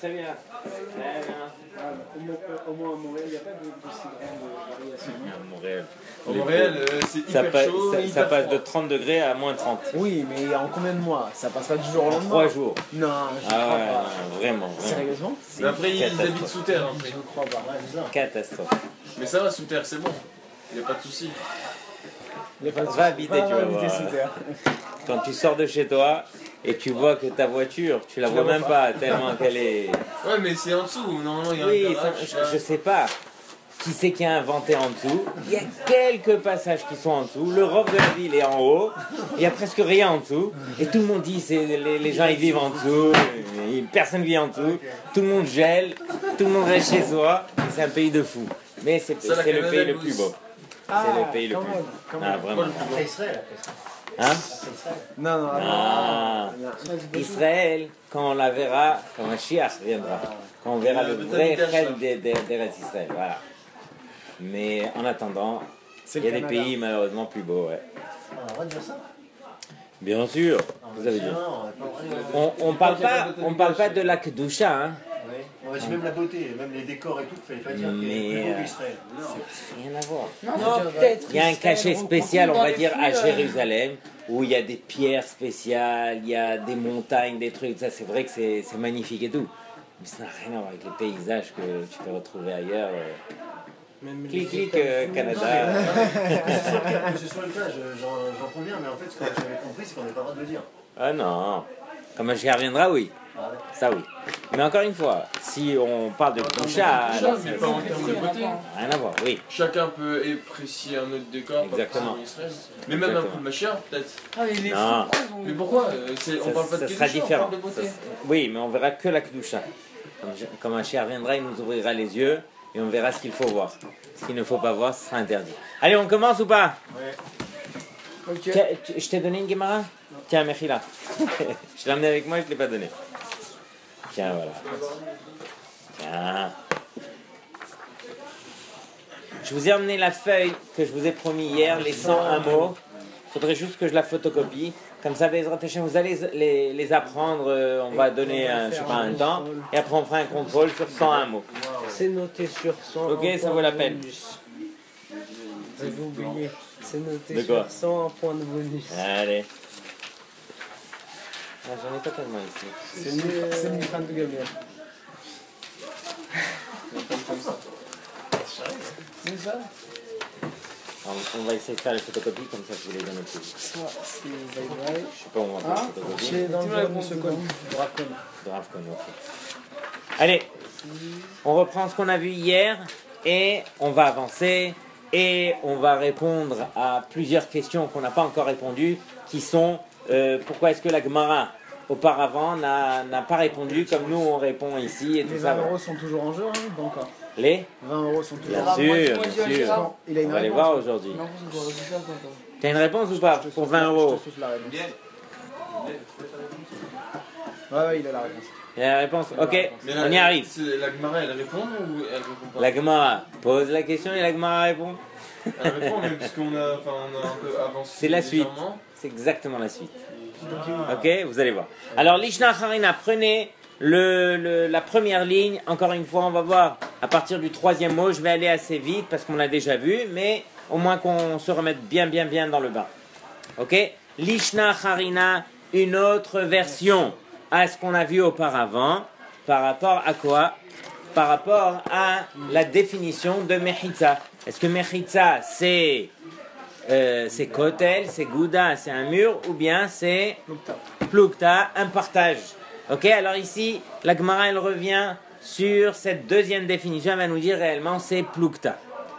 très bien. Très bien. Au moins à Montréal, il n'y a pas de si grande variation. À Montréal. Au Montréal, c'est hyper chaud. Ça passe de 30 degrés à moins 30. Oui, mais en combien de mois? Ça passe pas du jour au lendemain? 3 jours. Non, je Ah crois ouais, pas. non, vraiment. Sérieusement? C'est Mais après, une ils catastrophe. habitent sous terre. Après. Je crois pas. Ouais, c'est ça. Catastrophe. Mais ça va, sous terre, c'est bon. Il n'y a pas de souci. Il y a pas de Va habiter, tu vas voir. sous terre. Quand tu sors de chez toi et tu vois que ta voiture, tu la vois même pas tellement qu'elle est... Ouais, mais c'est en dessous. Normalement, il y a Oui, un garage. je sais pas. Qui c'est qui a inventé en dessous? Il y a quelques passages qui sont en dessous. Le robe de la ville est en haut. Il n'y a presque rien en dessous. Et tout le monde dit c'est les gens ils vivent en dessous. Et personne vit en dessous. Tout le monde gèle. Tout le monde reste chez soi. Et c'est un pays de fous. Mais c'est le pays le plus beau. C'est le pays le plus beau. Ah, vraiment. Après Israël. Hein? Non, non, Ah. Israël, quand on la verra, quand Mashiach viendra, quand on verra le vrai rêve d'Eretz Israël, voilà. Mais en attendant, il y a des pays malheureusement plus beaux, ouais. On a le droit de dire ça? Bien sûr, vous avez dit. On parle pas de la Kedusha, hein. Oui. On va dire même la beauté, même les décors et tout, il fallait pas dire qu'il y a plus beau qu'Israël. C'est rien à voir. Non, peut-être. Il y a un cachet spécial, on va dire, à Jérusalem, où il y a des pierres spéciales, il y a des montagnes, des trucs, ça c'est vrai que c'est magnifique et tout. Mais ça n'a rien à voir avec les paysages que tu peux retrouver ailleurs. Clic, Canada. C'est sur le cas, j'en conviens, mais en fait, ce que j'avais compris, c'est qu'on n'avait pas le droit de le dire. Ah non. Quand Mashiach reviendra, oui. Ça oui. Mais encore une fois, si on parle de Kedusha, Mais pas en termes de beauté. rien à voir, oui. Chacun peut apprécier un autre décor. Exactement. Pas forcément Israël. Mais même un coup de Mashiach, peut-être. Ah, mais les Non. Mais pourquoi on parle pas de Ça quelque sera chose, différent. on parle de beauté. Oui, mais on verra que la Kedusha. Quand Mashiach reviendra, il nous ouvrira les yeux et on verra ce qu'il faut voir. Ce qu'il ne faut pas voir, ce sera interdit. Allez, on commence ou pas? Ok. Tiens, je t'ai donné une Gemara? Tiens, Mechila. Je l'ai amené avec moi, je ne l'ai pas donné. Tiens, voilà. Tiens. Je vous ai emmené la feuille que je vous ai promis hier, les 101 mots. Il faudrait juste que je la photocopie. Comme ça, Bezrat Hashem, vous allez les apprendre. On va donner, je sais pas, un temps. Et après, on fera un contrôle sur 101 mots. C'est noté sur 100. Ok, ça vaut la peine. Vous avez oublié. C'est noté De quoi? sur 100 points de bonus. Allez. Ah, j'en ai pas tellement ici. C'est une fan de Gabriel. C'est ça? Alors, on va essayer de faire les photocopies, comme ça je vous les donne au plus vite. Ça, c'est bye bye. Je sais pas où on va faire les photocopies. C'est dans le blog de ce con. Bracon. Grave comme ok. Allez, on reprend ce qu'on a vu hier et on va avancer et on va répondre à plusieurs questions qu'on n'a pas encore répondues qui sont pourquoi est-ce que la Gemara auparavant n'a pas répondu comme nous on répond ici et tout Les ça. 20 € sont toujours en jeu, hein, pas encore. Les 20 € sont toujours Bien en jeu. sûr, bien sûr. Il a une On va les réponse. voir aujourd'hui. Non, je dois réfléchir à ça. T'as une réponse ou pas pour 20 Je euros? te souffle la réponse. Ouais, il a la réponse. Il y a la réponse. Ok, Mais on y arrive. La Gemara, elle répond ou elle répond pas? La Gemara pose la question et la Gemara répond. Elle répond, mais parce qu'on a, on a un peu avancé. C'est la suite. légèrement. C'est exactement la suite. Ok, vous allez voir. Alors, Lishna Harina, prenez la première ligne. Encore une fois, on va voir à partir du troisième mot. Je vais aller assez vite parce qu'on l'a déjà vu, mais au moins qu'on se remette bien dans le bain. Ok, Lishna Harina, une autre version à ce qu'on a vu auparavant. Par rapport à quoi? Par rapport à la définition de Mechitza. Est-ce que Mechitza, c'est Kotel, c'est Gouda, c'est un mur, ou bien c'est Plukta, un partage. Ok, alors ici, la Gemara, elle revient sur cette deuxième définition, elle va nous dire réellement c'est Plukta.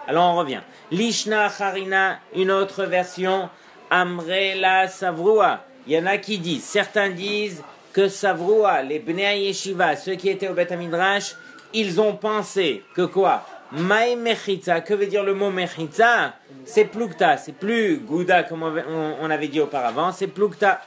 Alors on revient. Lishna Harina, une autre version, Amrela Savrua. Il y en a qui disent, certains disent que Savrua, les Bnei Yeshiva, ceux qui étaient au Beth Midrash, ils ont pensé que quoi? Maï Mechitza, que veut dire le mot Mechitza? C'est Plukta, c'est plus Gouda comme on avait dit auparavant, c'est Plukta.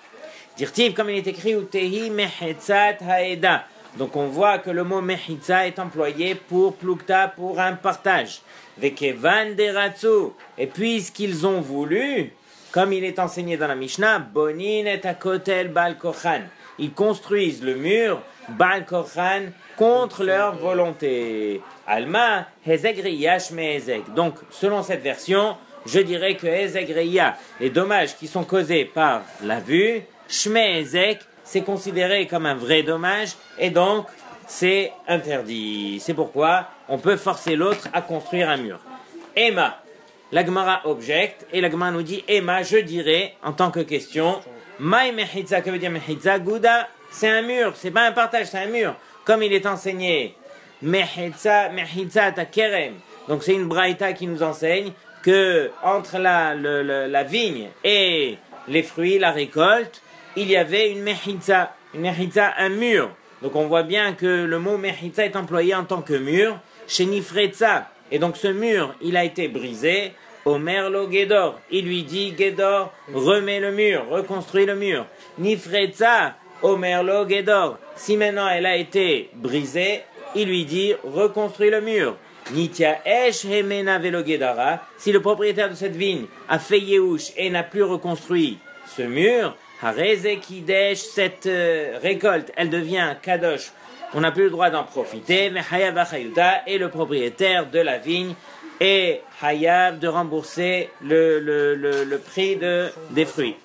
Dirtiv, comme il est écrit, Utehi Mechitzat Haeda. Donc on voit que le mot Mechitza est employé pour Plukta, pour un partage. Vekevan Deratsu. Et puisqu'ils ont voulu, comme il est enseigné dans la Mishnah, Bonin et Akotel Bal Kochan. ils construisent le mur, Baal Kochan, contre leur volonté. Alma, Hezek Reya, Shme Hezek. Donc, selon cette version, je dirais que Hezek Reya, les dommages qui sont causés par la vue, Shme Hezek, c'est considéré comme un vrai dommage, et donc, c'est interdit. C'est pourquoi on peut forcer l'autre à construire un mur. Emma, la Gemara objecte, et la Gemara nous dit, Emma, je dirais, en tant que question, Maï Mechitza, que veut dire Mechitza? Gouda, c'est un mur, c'est pas un partage, c'est un mur. Comme il est enseigné, Mechitza ta kerem. Donc c'est une braïta qui nous enseigne que entre la vigne et les fruits, la récolte, il y avait une Mechitza, un mur. Donc on voit bien que le mot Mechitza est employé en tant que mur, chez Nifretza. Et donc ce mur, il a été brisé. Omer lo Gedor, il lui dit Gedor, remets le mur, reconstruis le mur. Nifretza, Omer lo Gedor, si maintenant elle a été brisée, il lui dit reconstruis le mur. Nitya esh hemena velo Gedara, si le propriétaire de cette vigne a fait Yehush et n'a plus reconstruit ce mur, Hareze kidesh, cette récolte, elle devient kadosh. On n'a plus le droit d'en profiter, mais Hayav Achayuta est le propriétaire de la vigne et Hayav de rembourser le prix des fruits.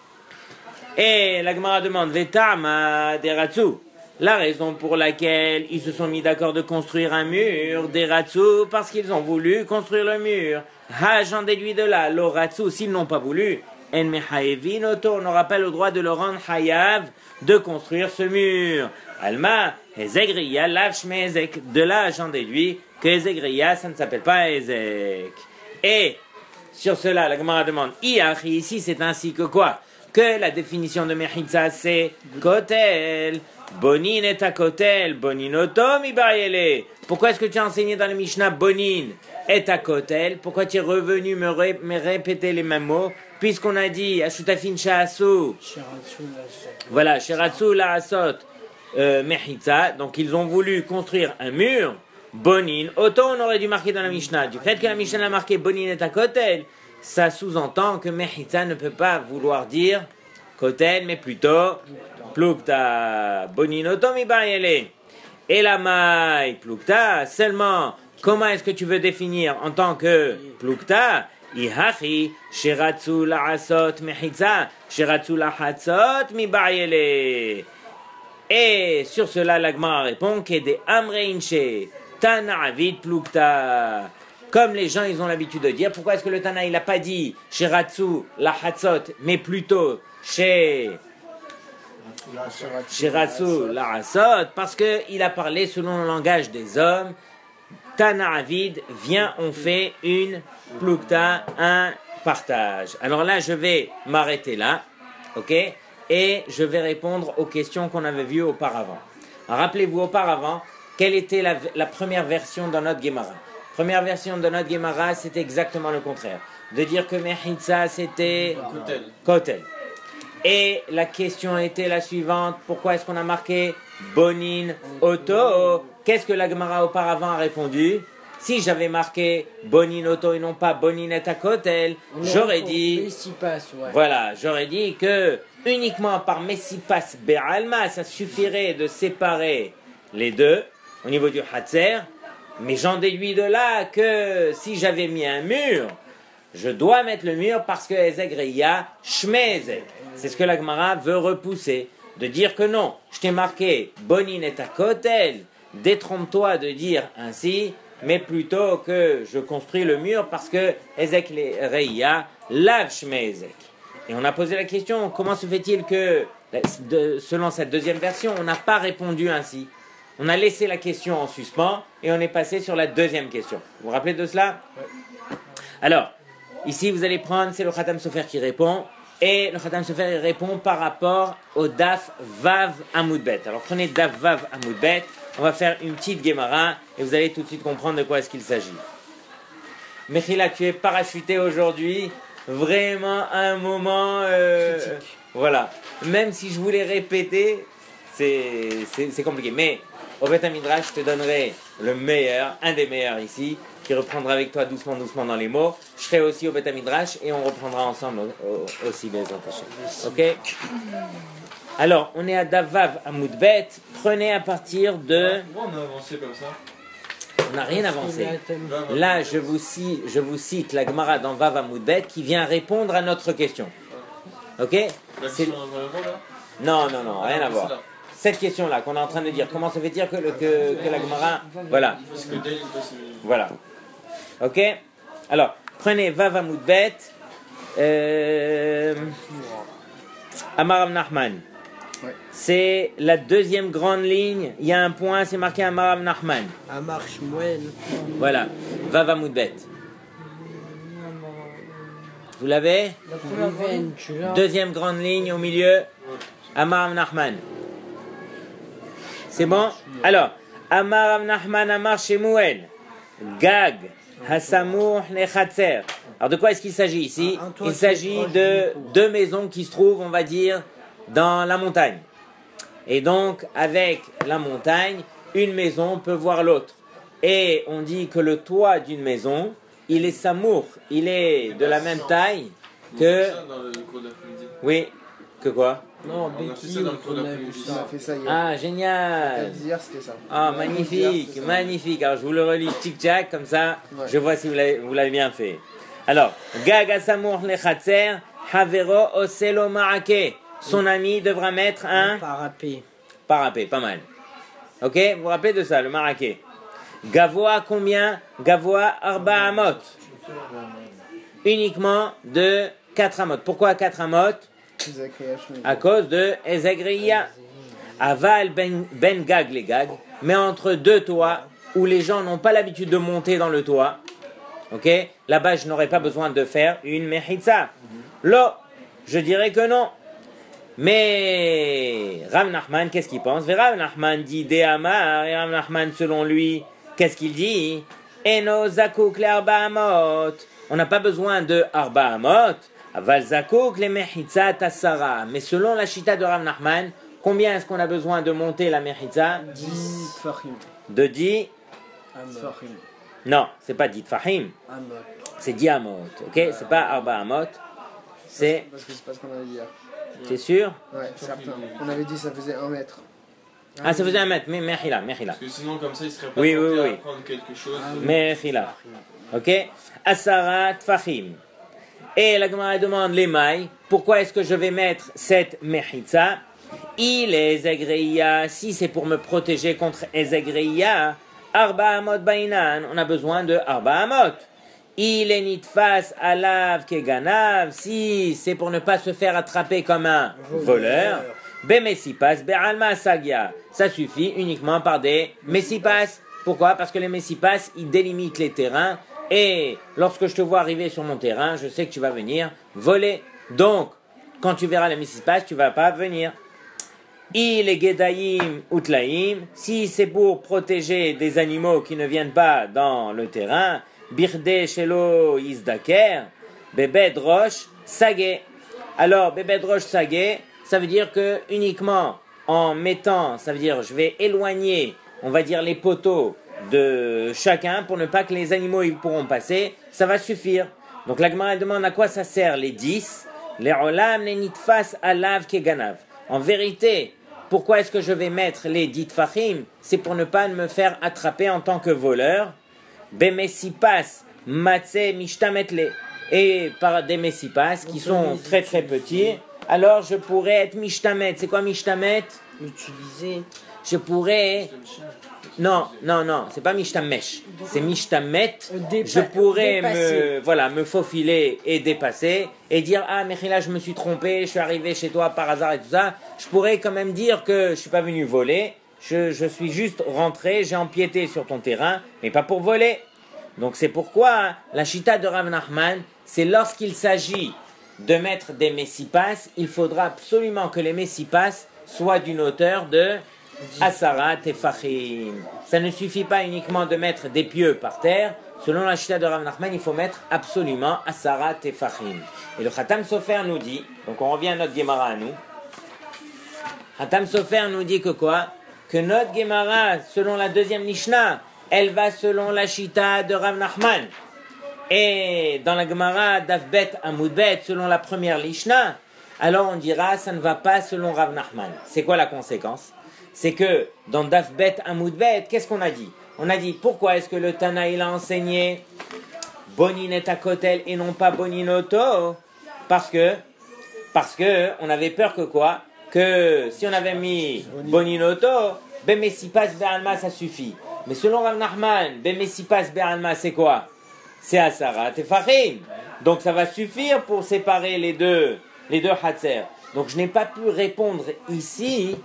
Et la Gemara demande Vetama deratsu, la raison pour laquelle ils se sont mis d'accord de construire un mur, deratsu, parce qu'ils ont voulu construire le mur. Ha, j'en déduis de là, loratsu, s'ils n'ont pas voulu, en mehaevin oto, on n'aura pas le droit de le rendre Hayav de construire ce mur. Alma, Hezegriya, lav shme Hezek. De là, j'en déduis que Hezegriya, ça ne s'appelle pas Hezek. Et, sur cela, la Gemara demande, Iachi, ici, c'est ainsi que quoi? Que la définition de Mechitza, c'est Kotel. Bonin est à Kotel. Bonin otom ibayele. Pourquoi est-ce que tu as enseigné dans le Mishnah Bonin est à Kotel? Pourquoi tu es revenu me répéter les mêmes mots? Puisqu'on a dit, Ashutafin Sha'asu. Voilà, Shiratsu la Asot. Mechitza, donc ils ont voulu construire un mur. Bonin, autant on aurait dû marquer dans la Mishnah. Du fait que la Mishnah a marqué Bonin est à Kotel, ça sous-entend que Mechitza ne peut pas vouloir dire Kotel, mais plutôt Plukta. Bonin otom ibayele. Et la maille Plukta, seulement, comment est-ce que tu veux définir en tant que Plukta? Ihachi, Shiratsu la Asot Mechitza, Shiratsu la Hatzot mibayele. Et sur cela, l'Agma répond que des Amreinche, Tana Avid Plukta. Comme les gens, ils ont l'habitude de dire, pourquoi est-ce que le Tana, il n'a pas dit chez Ratsu, la Hatzot, mais plutôt chez Ratsu, la Hatzot, parce qu'il a parlé selon le langage des hommes. Tana Avid, viens, on fait une Plukta, un partage. Alors là, je vais m'arrêter là, ok? Et je vais répondre aux questions qu'on avait vues auparavant. Rappelez-vous auparavant, quelle était la première version de notre Gemara? Première version de notre Gemara, c'était exactement le contraire. De dire que Mechitza, c'était Kotel. Et la question était la suivante, pourquoi est-ce qu'on a marqué Bonin Oto? Qu'est-ce que la Gemara auparavant a répondu? Si j'avais marqué Bonin Oto et non pas Bonin et Kotel, j'aurais dit... Voilà, j'aurais dit que uniquement par Messipas Be'alma, ça suffirait de séparer les deux au niveau du Hatzer, mais j'en déduis de là que si j'avais mis un mur, je dois mettre le mur parce que Ezek Reya Shme Ezek. C'est ce que la Gemara veut repousser, de dire que non, je t'ai marqué Bonin et Kotel, détrompe-toi de dire ainsi, mais plutôt que je construis le mur parce que Ezek Reya lave Shme Ezek. Et on a posé la question, comment se fait-il que, selon cette deuxième version, on n'a pas répondu ainsi? On a laissé la question en suspens et on est passé sur la deuxième question. Vous vous rappelez de cela? Alors, ici vous allez prendre, c'est le Khatam Sofer qui répond, et le Khatam Sofer répond par rapport au Daf Vav Amoudbet. Alors prenez Daf Vav Amoudbet, on va faire une petite Gemara et vous allez tout de suite comprendre de quoi est-ce qu'il s'agit. Mechila, tu es parachuté aujourd'hui. Vraiment un moment voilà, même si je voulais répéter, c'est compliqué, mais au Beth Midrash je te donnerai le meilleur, un des meilleurs ici, qui reprendra avec toi doucement dans les mots. Je serai aussi au Beth Midrash et on reprendra ensemble aussi les attachés. Ok? Alors, on est à Davav à Moudbet. Prenez à partir de... Pourquoi on a avancé comme ça? On n'a rien avancé. Là, je vous cite la Gemara dans Vav à Moudbet qui vient répondre à notre question. Ok? La C'est- question dans le rôle, là? Non, rien à c'est voir. là. Cette question-là qu'on est en train de dire, comment ça fait dire que la Gemara... Voilà. Parce que dès c'est... Voilà. Ok? Alors, prenez Vav à Moudbet. Amar Rav Nachman. Ouais. C'est la deuxième grande ligne. Il y a un point, c'est marqué Amar Rav Nachman. Amar Shmuel. Voilà. Vav à Moudbet. Vous l'avez? Ruven, tu l'as? Deuxième grande ligne au milieu. Amar Rav Nachman. C'est bon? Alors, Amar Rav Nachman, Amar Shemuel. Gag. Hasamour Nechatzer. Alors de quoi est-ce qu'il s'agit ici? Il s'agit de deux maisons qui se trouvent, on va dire, dans la montagne. Et donc, avec la montagne, une maison peut voir l'autre. Et on dit que le toit d'une maison, il est samour, il est de la même taille que... ça dans le cours d'après-midi. Oui, que quoi? Non, On a fait Becky, ça dans le cours on a vu d'après-midi. On a ça. fait ça hier. Ah, génial! Hier, c'était ça. Ah, magnifique, magnifique. Alors, je vous le relis tic-tac, comme ça, Ouais. je vois si vous l'avez bien fait. Alors, Gag Asamour Lechatzer, Havero Oselo Marake. Son ami devra mettre un Parapé. parapet, pas mal. Ok, vous vous rappelez de ça, le Marake. Gavoa combien? Gavoa Arba Amot. Uniquement de 4 amot. Pourquoi 4 amot? À cause de Ezegriya. Aval ben gag les gags, mais entre deux toits où les gens n'ont pas l'habitude de monter dans le toit. Ok? Là-bas, je n'aurais pas besoin de faire une mechitza. Là, je dirais que non. Mais Rav Nachman, qu'est-ce qu'il pense? Rav Nachman dit Dehamar, et Rav Nachman, selon lui, qu'est-ce qu'il dit? Eno zakouk le arba amot. On n'a pas besoin de arba amot. Aval zakouk le mechitza tassara. Mais selon la chita de Rav Nachman, combien est-ce qu'on a besoin de monter la mechitza? 10 Tfahim. De 10? Tfahim. Non, c'est pas 10 fahim, Amot. c'est 10 amot. Ok? C'est pas arba amot. C'est. Parce que c'est pas ce qu'on avait dit hier. T'es sûr? Ouais, certain. On avait dit que ça faisait 1 mètre. Ah, ça faisait un mètre, mais mechila. Parce que sinon, comme ça, il serait pas Oui, tenté oui, à oui. prendre quelque chose. Mechila. Ok? Asara tfachim. Et la Gemara demande les mailles. Pourquoi est-ce que je vais mettre cette mechitza? Il est Ezegreia. Si c'est pour me protéger contre Ezegreia, Arba Amot Bainan. On a besoin de Arba Amot. Il est nitfas alav keganav. Si c'est pour ne pas se faire attraper comme un voleur. Bemessipas be'alma sagia. Ça suffit uniquement par des messipas. Pourquoi? Parce que les messipas, ils délimitent les terrains. Et lorsque je te vois arriver sur mon terrain, je sais que tu vas venir voler. Donc, quand tu verras les messipas, tu vas pas venir. Il est gedaïm utlaïm. Si c'est pour protéger des animaux qui ne viennent pas dans le terrain, birde shelo izdaker, bebed roche sagé. Alors, bebed roche sagé, ça veut dire que uniquement en mettant, ça veut dire je vais éloigner, on va dire les poteaux de chacun pour ne pas que les animaux ils pourront passer, ça va suffire. Donc la Gemara demande à quoi ça sert les 10, les olam les nitfas alav keganav. En vérité, pourquoi est-ce que je vais mettre les 10 fachim? C'est pour ne pas me faire attraper en tant que voleur. Bemessipas matse mishtametle. Et par des messipas qui sont très très petits, alors je pourrais être mishtamet. C'est quoi mishtamet? Utiliser. Je pourrais... Non, c'est pas mishtamesh, c'est mishtamet. Je pourrais me faufiler et dépasser et dire ah Mechila, je me suis trompé, je suis arrivé chez toi par hasard et tout ça. Je pourrais quand même dire que je suis pas venu voler, je suis juste rentré, j'ai empiété sur ton terrain, mais pas pour voler. Donc c'est pourquoi la chita de Rav Nachman, c'est lorsqu'il s'agit de mettre des messipas, il faudra absolument que les messipas soient d'une hauteur de Asara tefachim. Ça ne suffit pas uniquement de mettre des pieux par terre. Selon la chita de Rav Nachman, il faut mettre absolument Asara tefachim. Et le Khatam Sofer nous dit, donc on revient à notre Gemara à nous. Khatam Sofer nous dit que quoi? Que notre Gemara, selon la deuxième Mishnah, elle va selon la chita de Rav Nachman. Et dans la Gemara d'Avbet à Moudbet, selon la première Mishnah, alors on dira ça ne va pas selon Rav Nachman. C'est quoi la conséquence? C'est que dans Daf Bet Amoud Bet, qu'est-ce qu'on a dit? On a dit pourquoi est-ce que le Tana il a enseigné Bonin et Akotel et non pas Boninoto? Parce que on avait peur que quoi? Que si on avait mis Boninoto, Bemesipas Be'alma ça suffit. Mais selon Rav Nachman, Bemesipas Be'alma c'est quoi? C'est Asarat et Fahim. Donc ça va suffire pour séparer les deux Hatzer. Donc je n'ai pas pu répondre ici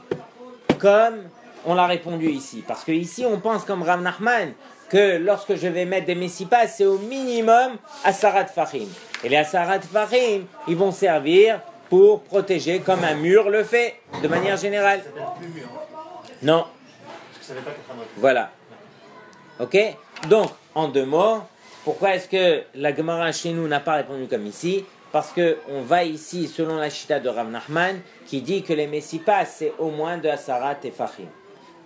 comme on l'a répondu ici. Parce que ici on pense comme Rav Nachman que lorsque je vais mettre des Messipas, c'est au minimum Asarat Fahim. Et les Asarat Fahim, ils vont servir pour protéger comme un mur le fait, de manière générale. Ça s'appelle plus mur. Non. Parce que ça savait pas qu'être un autre. Voilà. Ok? Donc, en deux mots, pourquoi est-ce que la Gemara chez nous n'a pas répondu comme ici? Parce qu'on va ici, selon la Shita de Rav Nachman, qui dit que les Messipas, c'est au moins de Asarat et Fahim.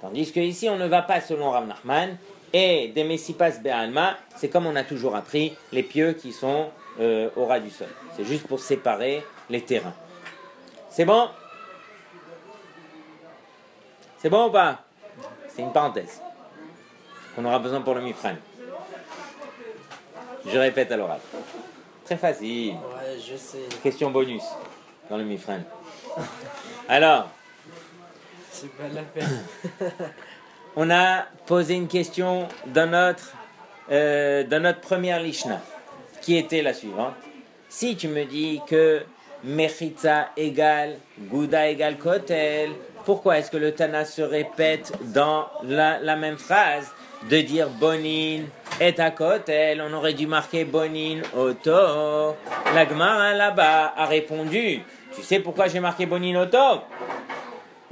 Tandis que ici, on ne va pas selon Rav Nachman, et des Messipas Be'alma, c'est comme on a toujours appris, les pieux qui sont au ras du sol. C'est juste pour séparer les terrains. C'est bon? C'est bon ou pas? C'est une parenthèse qu'on aura besoin pour le Mifran. Je répète à l'oral. Très facile. Ouais, je sais. Question bonus dans le Mifran. Alors, C'est pas la peine. on a posé une question dans notre première Lishna, qui était la suivante. Si tu me dis que Mechitza égale Gouda égale Kotel, pourquoi est-ce que le Tana se répète dans la même phrase de dire Bonin et à Kotel? On aurait dû marquer Bonin Oto. La Gemara là-bas a répondu. Tu sais pourquoi j'ai marqué Bonin Oto?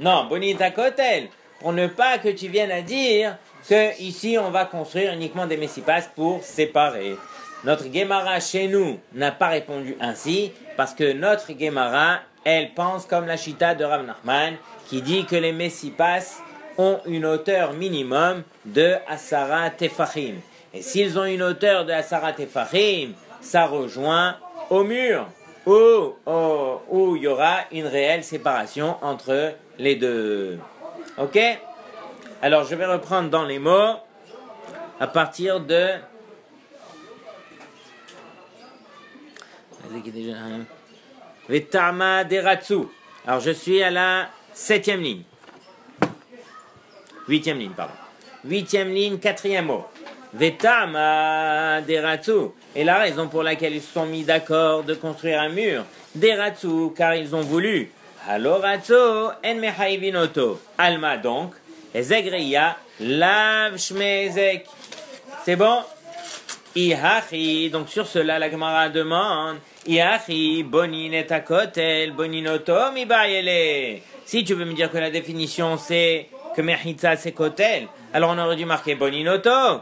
Non, Bonin et à Kotel. Pour ne pas que tu viennes à dire que ici on va construire uniquement des Messipas pour séparer. Notre Gemara chez nous n'a pas répondu ainsi parce que notre Gemara, elle pense comme la Shita de Rav Nachman qui dit que les Messipas ont une hauteur minimum de Asara Tefachim. Et s'ils ont une hauteur de Asara Tefachim, ça rejoint au mur où il y aura une réelle séparation entre les deux. Ok? Alors je vais reprendre dans les mots à partir de... Vetama Deratsu. Alors je suis à la 7e ligne. 8e ligne, pardon. 8e ligne, 4e mot. Vetama Deratsu. Et la raison pour laquelle ils se sont mis d'accord de construire un mur. Deratsu, car ils ont voulu. Haloratsu en mehaivinoto. Alma donc. Ezegreya lav shmezek. C'est bon? Ihachi, donc sur cela la Gemara demande Ihachi bonin et akotel boninoto mi bayele. Si tu veux me dire que la définition c'est que mechitza c'est kotel, alors on aurait dû marquer boninoto.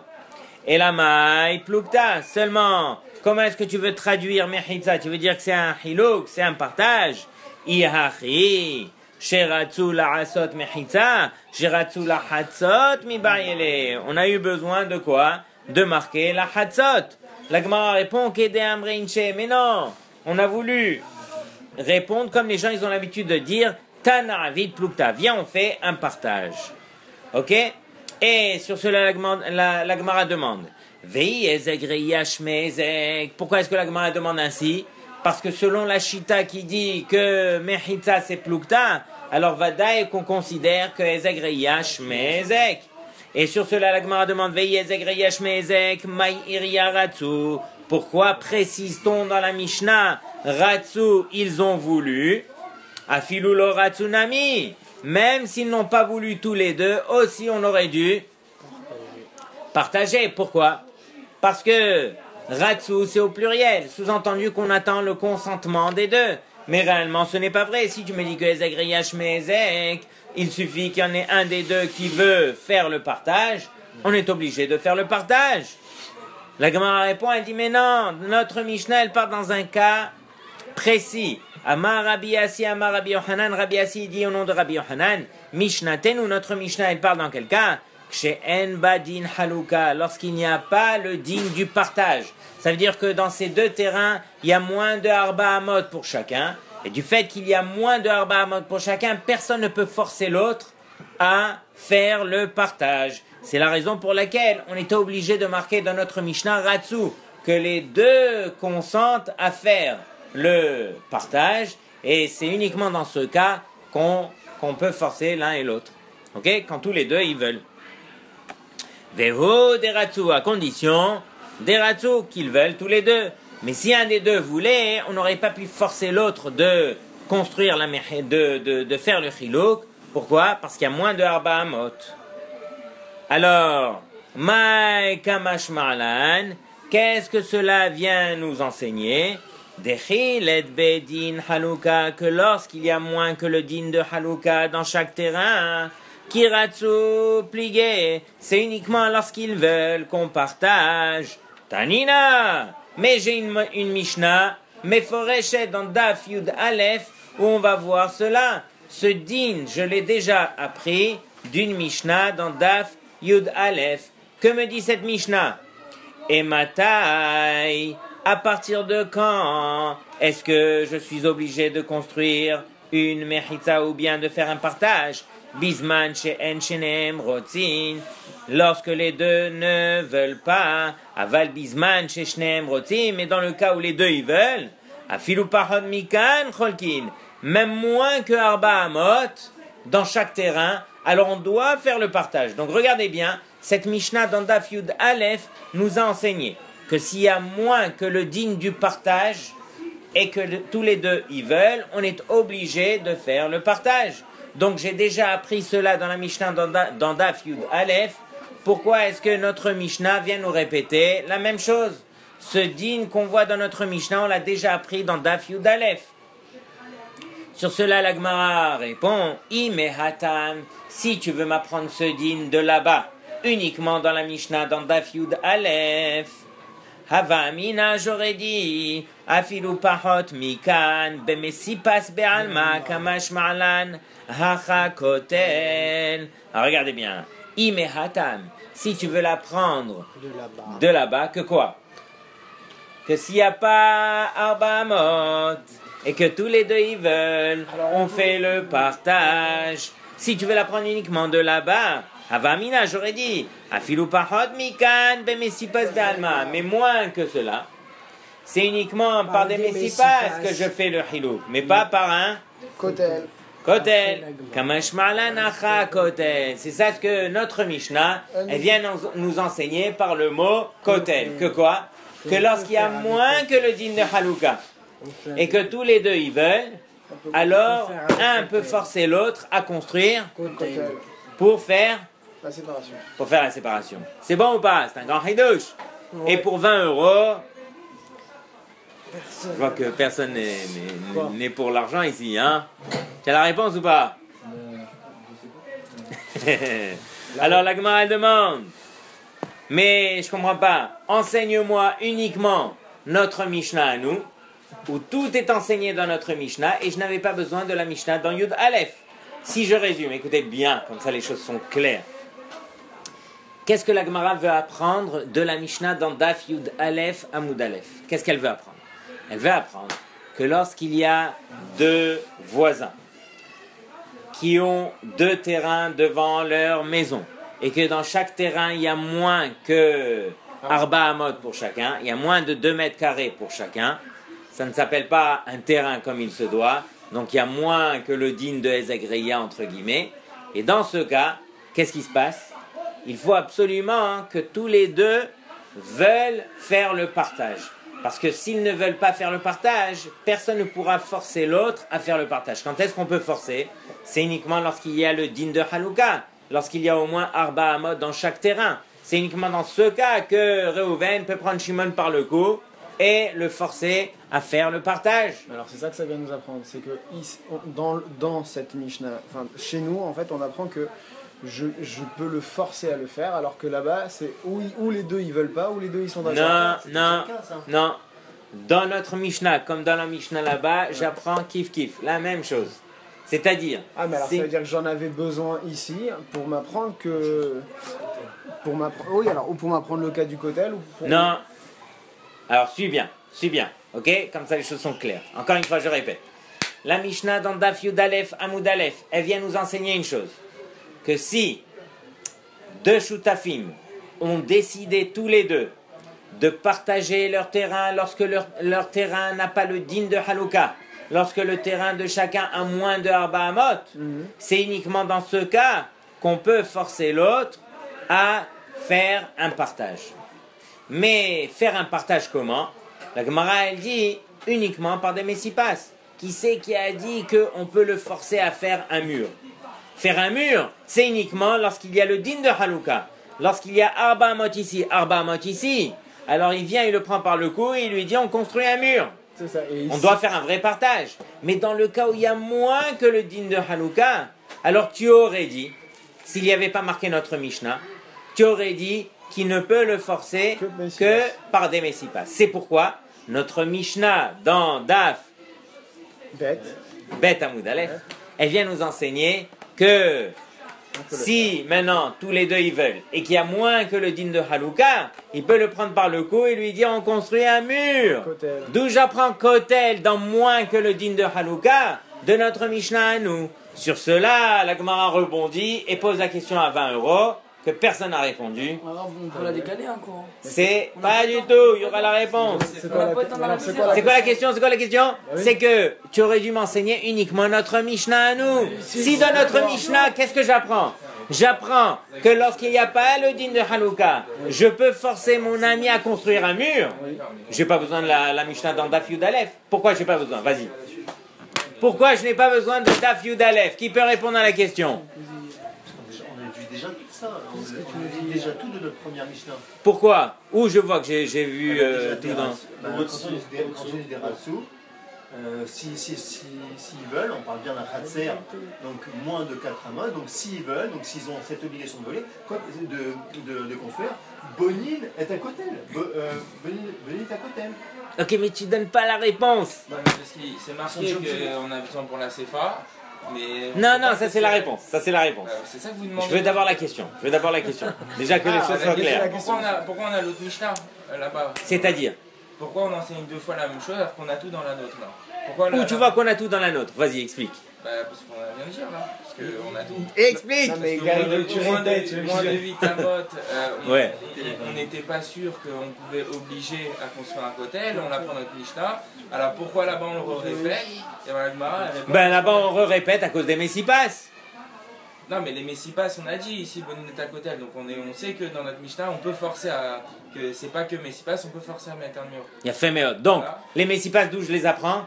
Et la maï plukta seulement. Comment est-ce que tu veux traduire mechitza? Tu veux dire que c'est un hiluk, c'est un partage? Ihachi sheratsu la asot mechitza, sheratsu la hatzot mi bayele. On a eu besoin de quoi? De marquer la Hatzot. La Gemara répond mais non, on a voulu répondre comme les gens ils ont l'habitude de dire Tana vid plukta, viens on fait un partage. Ok? Et sur cela la Gemara demande pourquoi est-ce que la Gemara demande ainsi? Parce que selon la Shita qui dit que Mechitza c'est plukta, alors Vadaï qu'on considère que Ezegreya Shmezek. Et sur cela, la Gemara demande pourquoi précise-t-on dans la Mishnah Ratsu, ils ont voulu, Afilulo Ratsunami, même s'ils n'ont pas voulu tous les deux, aussi on aurait dû partager. Pourquoi? Parce que Ratsu, c'est au pluriel, sous-entendu qu'on attend le consentement des deux. Mais réellement, ce n'est pas vrai. Si tu me dis que Ezegreya Shmezek, il suffit qu'il y en ait un des deux qui veut faire le partage, on est obligé de faire le partage. La Gemara répond, elle dit, mais non, notre Mishnah, elle part dans un cas précis. Amar Rabbi Yassi, Amar Rabbi Yohanan, Rabbi Yassi dit au nom de Rabbi Yohanan, Mishnaten, ou notre Mishnah, elle parle dans quel cas? Kshe'en badin haluka, lorsqu'il n'y a pas le digne du partage. Ça veut dire que dans ces deux terrains, il y a moins de Arba Amot pour chacun. Et du fait qu'il y a moins de Arba Amot pour chacun, personne ne peut forcer l'autre à faire le partage. C'est la raison pour laquelle on était obligé de marquer dans notre Mishnah Ratsu que les deux consentent à faire le partage, et c'est uniquement dans ce cas qu'on peut forcer l'un et l'autre. Ok? Quand tous les deux ils veulent. Veho des Ratsu, à condition des Ratsu qu'ils veulent tous les deux. Mais si un des deux voulait, on n'aurait pas pu forcer l'autre de construire de faire le chilouk. Pourquoi? Parce qu'il y a moins de Arba Amot. Alors, Mai Kamash Marlan, qu'est-ce que cela vient nous enseigner? Dechilet Bedin Haluka, que lorsqu'il y a moins que le din de Haluka dans chaque terrain, Kiratsu Pligé, c'est uniquement lorsqu'ils veulent qu'on partage. Tanina! Mais j'ai une Mishnah, Meforeshet dans Daf Yud Aleph, où on va voir cela. Ce din, je l'ai déjà appris d'une Mishnah dans Daf Yud Aleph. Que me dit cette Mishnah? Et Matai, à partir de quand est-ce que je suis obligé de construire une mechitza ou bien de faire un partage? Bisman she'en shenem rotzin, lorsque les deux ne veulent pas. Aval bisman she'shneem rotzin, mais dans le cas où les deux ils veulent, afilu pahod mikan cholkin, même moins que Arba Amot dans chaque terrain, alors on doit faire le partage. Donc regardez bien, cette Mishnah dans Daf Yud Aleph nous a enseigné que s'il y a moins que le digne du partage et que tous les deux y veulent, on est obligé de faire le partage. Donc j'ai déjà appris cela dans la Mishnah dans Daf Yud Aleph. Pourquoi est-ce que notre Mishnah vient nous répéter la même chose? Ce digne qu'on voit dans notre Mishnah, on l'a déjà appris dans Daf Yud Aleph. Sur cela, la Gemara répond, Imehatam, si tu veux m'apprendre ce din de là-bas, uniquement dans la Mishnah, dans Daf Yud Aleph, Havamina, j'aurais dit, Afilu pahot mikan, bemesipas be'alma, kamash ma'lan, hacha kotel. Alors regardez bien, Imehatam, si tu veux l'apprendre de là-bas, que quoi? Que s'il n'y a pas Arba Amot, et que tous les deux y veulent, alors on fait le partage. Si tu veux la prendre uniquement de là-bas, Avamina, j'aurais dit, Afilu pahot mikan bemesipas be'alma, mais moins que cela, c'est uniquement par des mesipas que je fais le hilouk, mais pas par un Kotel. kotel. Kamash ma'lan acha kotel. C'est ça ce que notre Mishnah, elle vient nous enseigner par le mot kotel. Que quoi? Que lorsqu'il y a moins que le din de Haluka, et que tous les deux y veulent, alors un peut forcer l'autre à construire pour faire La séparation. la séparation. C'est bon ou pas? C'est un grand hidouche. Et pour 20 €, je vois que personne n'est pour l'argent ici, hein? Tu as la réponse ou pas? Alors la Gemara elle demande, mais je comprends pas, enseigne-moi uniquement notre Mishnah à nous, où tout est enseigné dans notre Mishnah, et je n'avais pas besoin de la Mishnah dans Yud Aleph. Si je résume, écoutez bien, comme ça les choses sont claires. Qu'est-ce que la Gemara veut apprendre de la Mishnah dans Daf Yud Aleph Amud Aleph? Qu'est-ce qu'elle veut apprendre? Elle veut apprendre que lorsqu'il y a deux voisins qui ont 2 terrains devant leur maison, et que dans chaque terrain il y a moins que Arba Amot pour chacun, il y a moins de 2 mètres carrés pour chacun, ça ne s'appelle pas un terrain comme il se doit, donc il y a moins que le din de Ezagreya entre guillemets, et dans ce cas, qu'est-ce qui se passe? Il faut absolument que tous les deux veulent faire le partage. Parce que s'ils ne veulent pas faire le partage, personne ne pourra forcer l'autre à faire le partage. Quand est-ce qu'on peut forcer? C'est uniquement lorsqu'il y a le din de Haluka, lorsqu'il y a au moins Arba Amot dans chaque terrain. C'est uniquement dans ce cas que Reuven peut prendre Shimon par le cou et le forcer à faire le partage. Alors c'est ça que ça vient nous apprendre, c'est que dans cette Mishnah, enfin chez nous en fait on apprend que je peux le forcer à le faire, alors que là-bas c'est où les deux ils veulent pas, ou les deux ils sont d'accord. Non. Dans notre Mishnah, comme dans la Mishnah là-bas, j'apprends kiff, la même chose. C'est-à-dire... Ah mais alors ça veut dire que j'en avais besoin ici pour m'apprendre que... Oui alors, ou pour m'apprendre le cas du kotel, ou pour... Non. Alors suis bien, ok? Comme ça les choses sont claires. Encore une fois je répète. la Mishnah dans Daf Yud Aleph Amud Aleph, elle vient nous enseigner une chose. Que si deux Shutafim ont décidé tous les deux de partager leur terrain lorsque leur terrain n'a pas le din de Halukha, lorsque le terrain de chacun a moins de Arba Amot, c'est uniquement dans ce cas qu'on peut forcer l'autre à faire un partage. Mais faire un partage comment? La Gemara elle dit uniquement par des messipas. Qui c'est qui a dit qu'on peut le forcer à faire un mur? Faire un mur, c'est uniquement lorsqu'il y a le din de Halukha. Lorsqu'il y a Arba Amot ici, alors il vient, il le prend par le cou et il lui dit on construit un mur. C'est ça. Et On doit faire un vrai partage. Mais dans le cas où il y a moins que le din de Halukha, alors tu aurais dit, s'il n'y avait pas marqué notre Mishnah, tu aurais dit qu'il ne peut le forcer que par des messipas. C'est pourquoi notre Mishnah dans Daf Bet Amud Aleph, elle vient nous enseigner que si maintenant tous les deux ils veulent et qu'il y a moins que le din de Halukha, il peut le prendre par le cou et lui dire on construit un mur. Kotel. D'où j'apprends Kotel dans moins que le din de Halukha de notre Mishnah à nous. Sur cela, la Gemara rebondit et pose la question à 20 € que personne n'a répondu. Alors, on peut la décaler encore. C'est pas du tout, il y aura la réponse. C'est quoi la C'est quoi la question? oui. C'est que tu aurais dû m'enseigner uniquement notre Mishnah à nous. Si dans notre Mishnah, qu'est-ce que j'apprends? J'apprends que lorsqu'il n'y a pas le din de Halukha, je peux forcer mon ami à construire un mur. J'ai pas besoin de la Mishnah dans Daf Yud Aleph. Pourquoi j'ai pas besoin? Vas-y. Pourquoi je n'ai pas besoin de Daf Yud Aleph? Qui peut répondre à la question? On a vu déjà tout ça. On a vu déjà tout de notre première Mishnah. Pourquoi? Où je vois que j'ai vu Déjà tout dans... quand on dit des rassous, s'ils veulent, on parle bien d'un Khatser, donc moins de 4 amas, donc s'ils veulent, donc s'ils ont cette obligation de voler, de construire, Bonin est à côté. Bonin est à côté. Ok, mais tu donnes pas la réponse. Bah, parce que c'est marqué qu'on a besoin pour la CFA, mais... Non, ça c'est la réponse. Ça c'est la réponse. C'est ça que vous demandez. Je veux d'abord la question. Déjà que les choses soient claires. Pourquoi on a l'autre Mishnah là-bas? C'est-à-dire, Pourquoi on enseigne deux fois la même chose alors qu'on a tout dans la nôtre là? Pourquoi où tu vois qu'on a tout dans la nôtre? Vas-y, explique. Bah, parce qu'on vient de dire là. Parce qu'on a tout. Explique. Non, mais Parce que Gary, tu répètes. moins de 8 amotes, Ouais. on n'était pas sûr qu'on pouvait obliger à construire un kotel, on apprend notre Mishnah. Alors pourquoi là-bas on le répète? Et voilà, Gemara, elle répond. Ben là-bas on répète à cause des messipas. Non mais les messipas on a dit ici Bonin est à kotel, donc on sait que dans notre Mishnah on peut forcer à... que c'est pas que messipas, on peut forcer à mettre un mur. Il y a fait méod. Donc, Voilà. les messipas d'où je les apprends?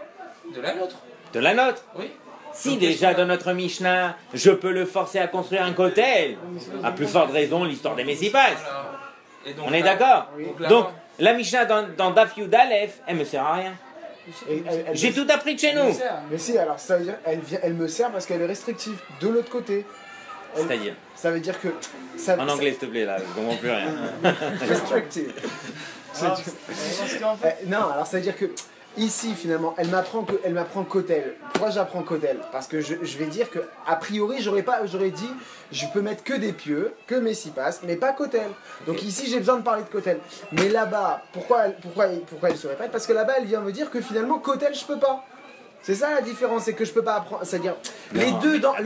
De la nôtre, De la nôtre. oui. Si Donc, déjà qu'est-ce qu'on dans notre Mishnah, je peux le forcer à construire un kotel, à plus forte raison l'histoire des messipas. Voilà. Et donc, On est là- d'accord? Donc, là- Donc, la Mishnah dans Daf Yud Aleph, elle me sert à rien. J'ai tout appris de chez nous. Mais si, alors ça veut dire, elle me sert parce qu'elle est restrictive de l'autre côté. C'est-à-dire, Ça veut dire que. en anglais s'il te plaît, là, je comprends plus rien. Restrictive. Non, alors ça veut dire que ici finalement, elle m'apprend Kotel. Pourquoi j'apprends Kotel? Parce que je vais dire que a priori j'aurais dit je peux mettre que des pieux, que Messipas, mais pas Kotel. Donc ici j'ai besoin de parler de Kotel. Mais là-bas, pourquoi elle se répète? Parce que là-bas elle vient me dire que finalement Kotel je peux pas. C'est ça la différence, c'est que je peux pas apprendre. C'est-à-dire les deux dans Je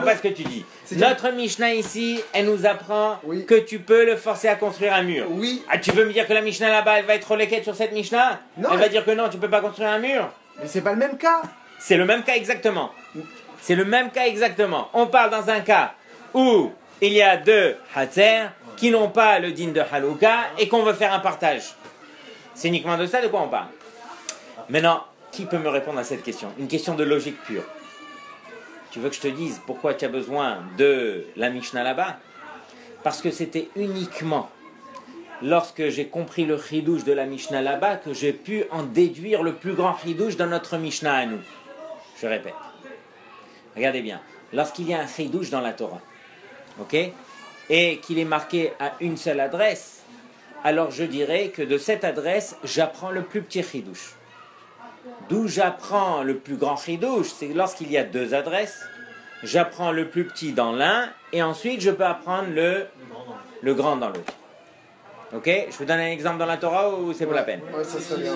pas ce que tu dis. C'est-à-dire- Notre Mishnah ici, elle nous apprend Oui. que tu peux le forcer à construire un mur. Oui, Ah, tu veux me dire que la Mishnah là-bas, elle va être reléquée sur cette Mishnah? Non, Elle va elle- dire que non, tu peux pas construire un mur. mais c'est pas le même cas. C'est le même cas exactement. C'est le même cas exactement. On parle dans un cas où il y a deux Hatzer qui n'ont pas le din de Halukha et qu'on veut faire un partage. C'est uniquement de ça de quoi on parle. Maintenant, qui peut me répondre à cette question? Une question de logique pure. Tu veux que je te dise pourquoi tu as besoin de la Mishnah là-bas? Parce que c'était uniquement lorsque j'ai compris le chidouche de la Mishnah là-bas que j'ai pu en déduire le plus grand chidouche dans notre Mishnah à nous. Je répète. Regardez bien. Lorsqu'il y a un chidouche dans la Torah, ok, et qu'il est marqué à une seule adresse, alors je dirais que de cette adresse, j'apprends le plus petit chidouche. D'où j'apprends le plus grand chidouche, c'est lorsqu'il y a deux adresses, j'apprends le plus petit dans l'un, et ensuite je peux apprendre le grand dans l'autre. Ok? Je vous donne un exemple dans la Torah ou c'est pour la peine? Ouais, ça serait bien.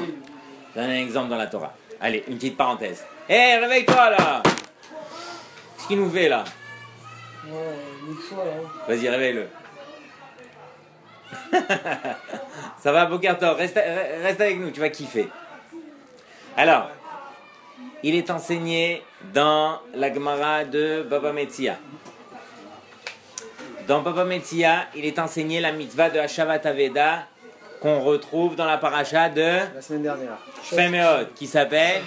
Je donne un exemple dans la Torah. Allez, une petite parenthèse. Hé, réveille-toi là! Qu'est-ce qu'il nous fait là? Ouais, une fois là. Vas-y, réveille-le. Ça va, Bokertor, reste avec nous, tu vas kiffer. Alors, il est enseigné dans la Gemara de Baba Metzia. Dans Baba Metzia, il est enseigné la mitzvah de Hashavat Aveda qu'on retrouve dans la paracha de La semaine dernière. Femeot, qui s'appelle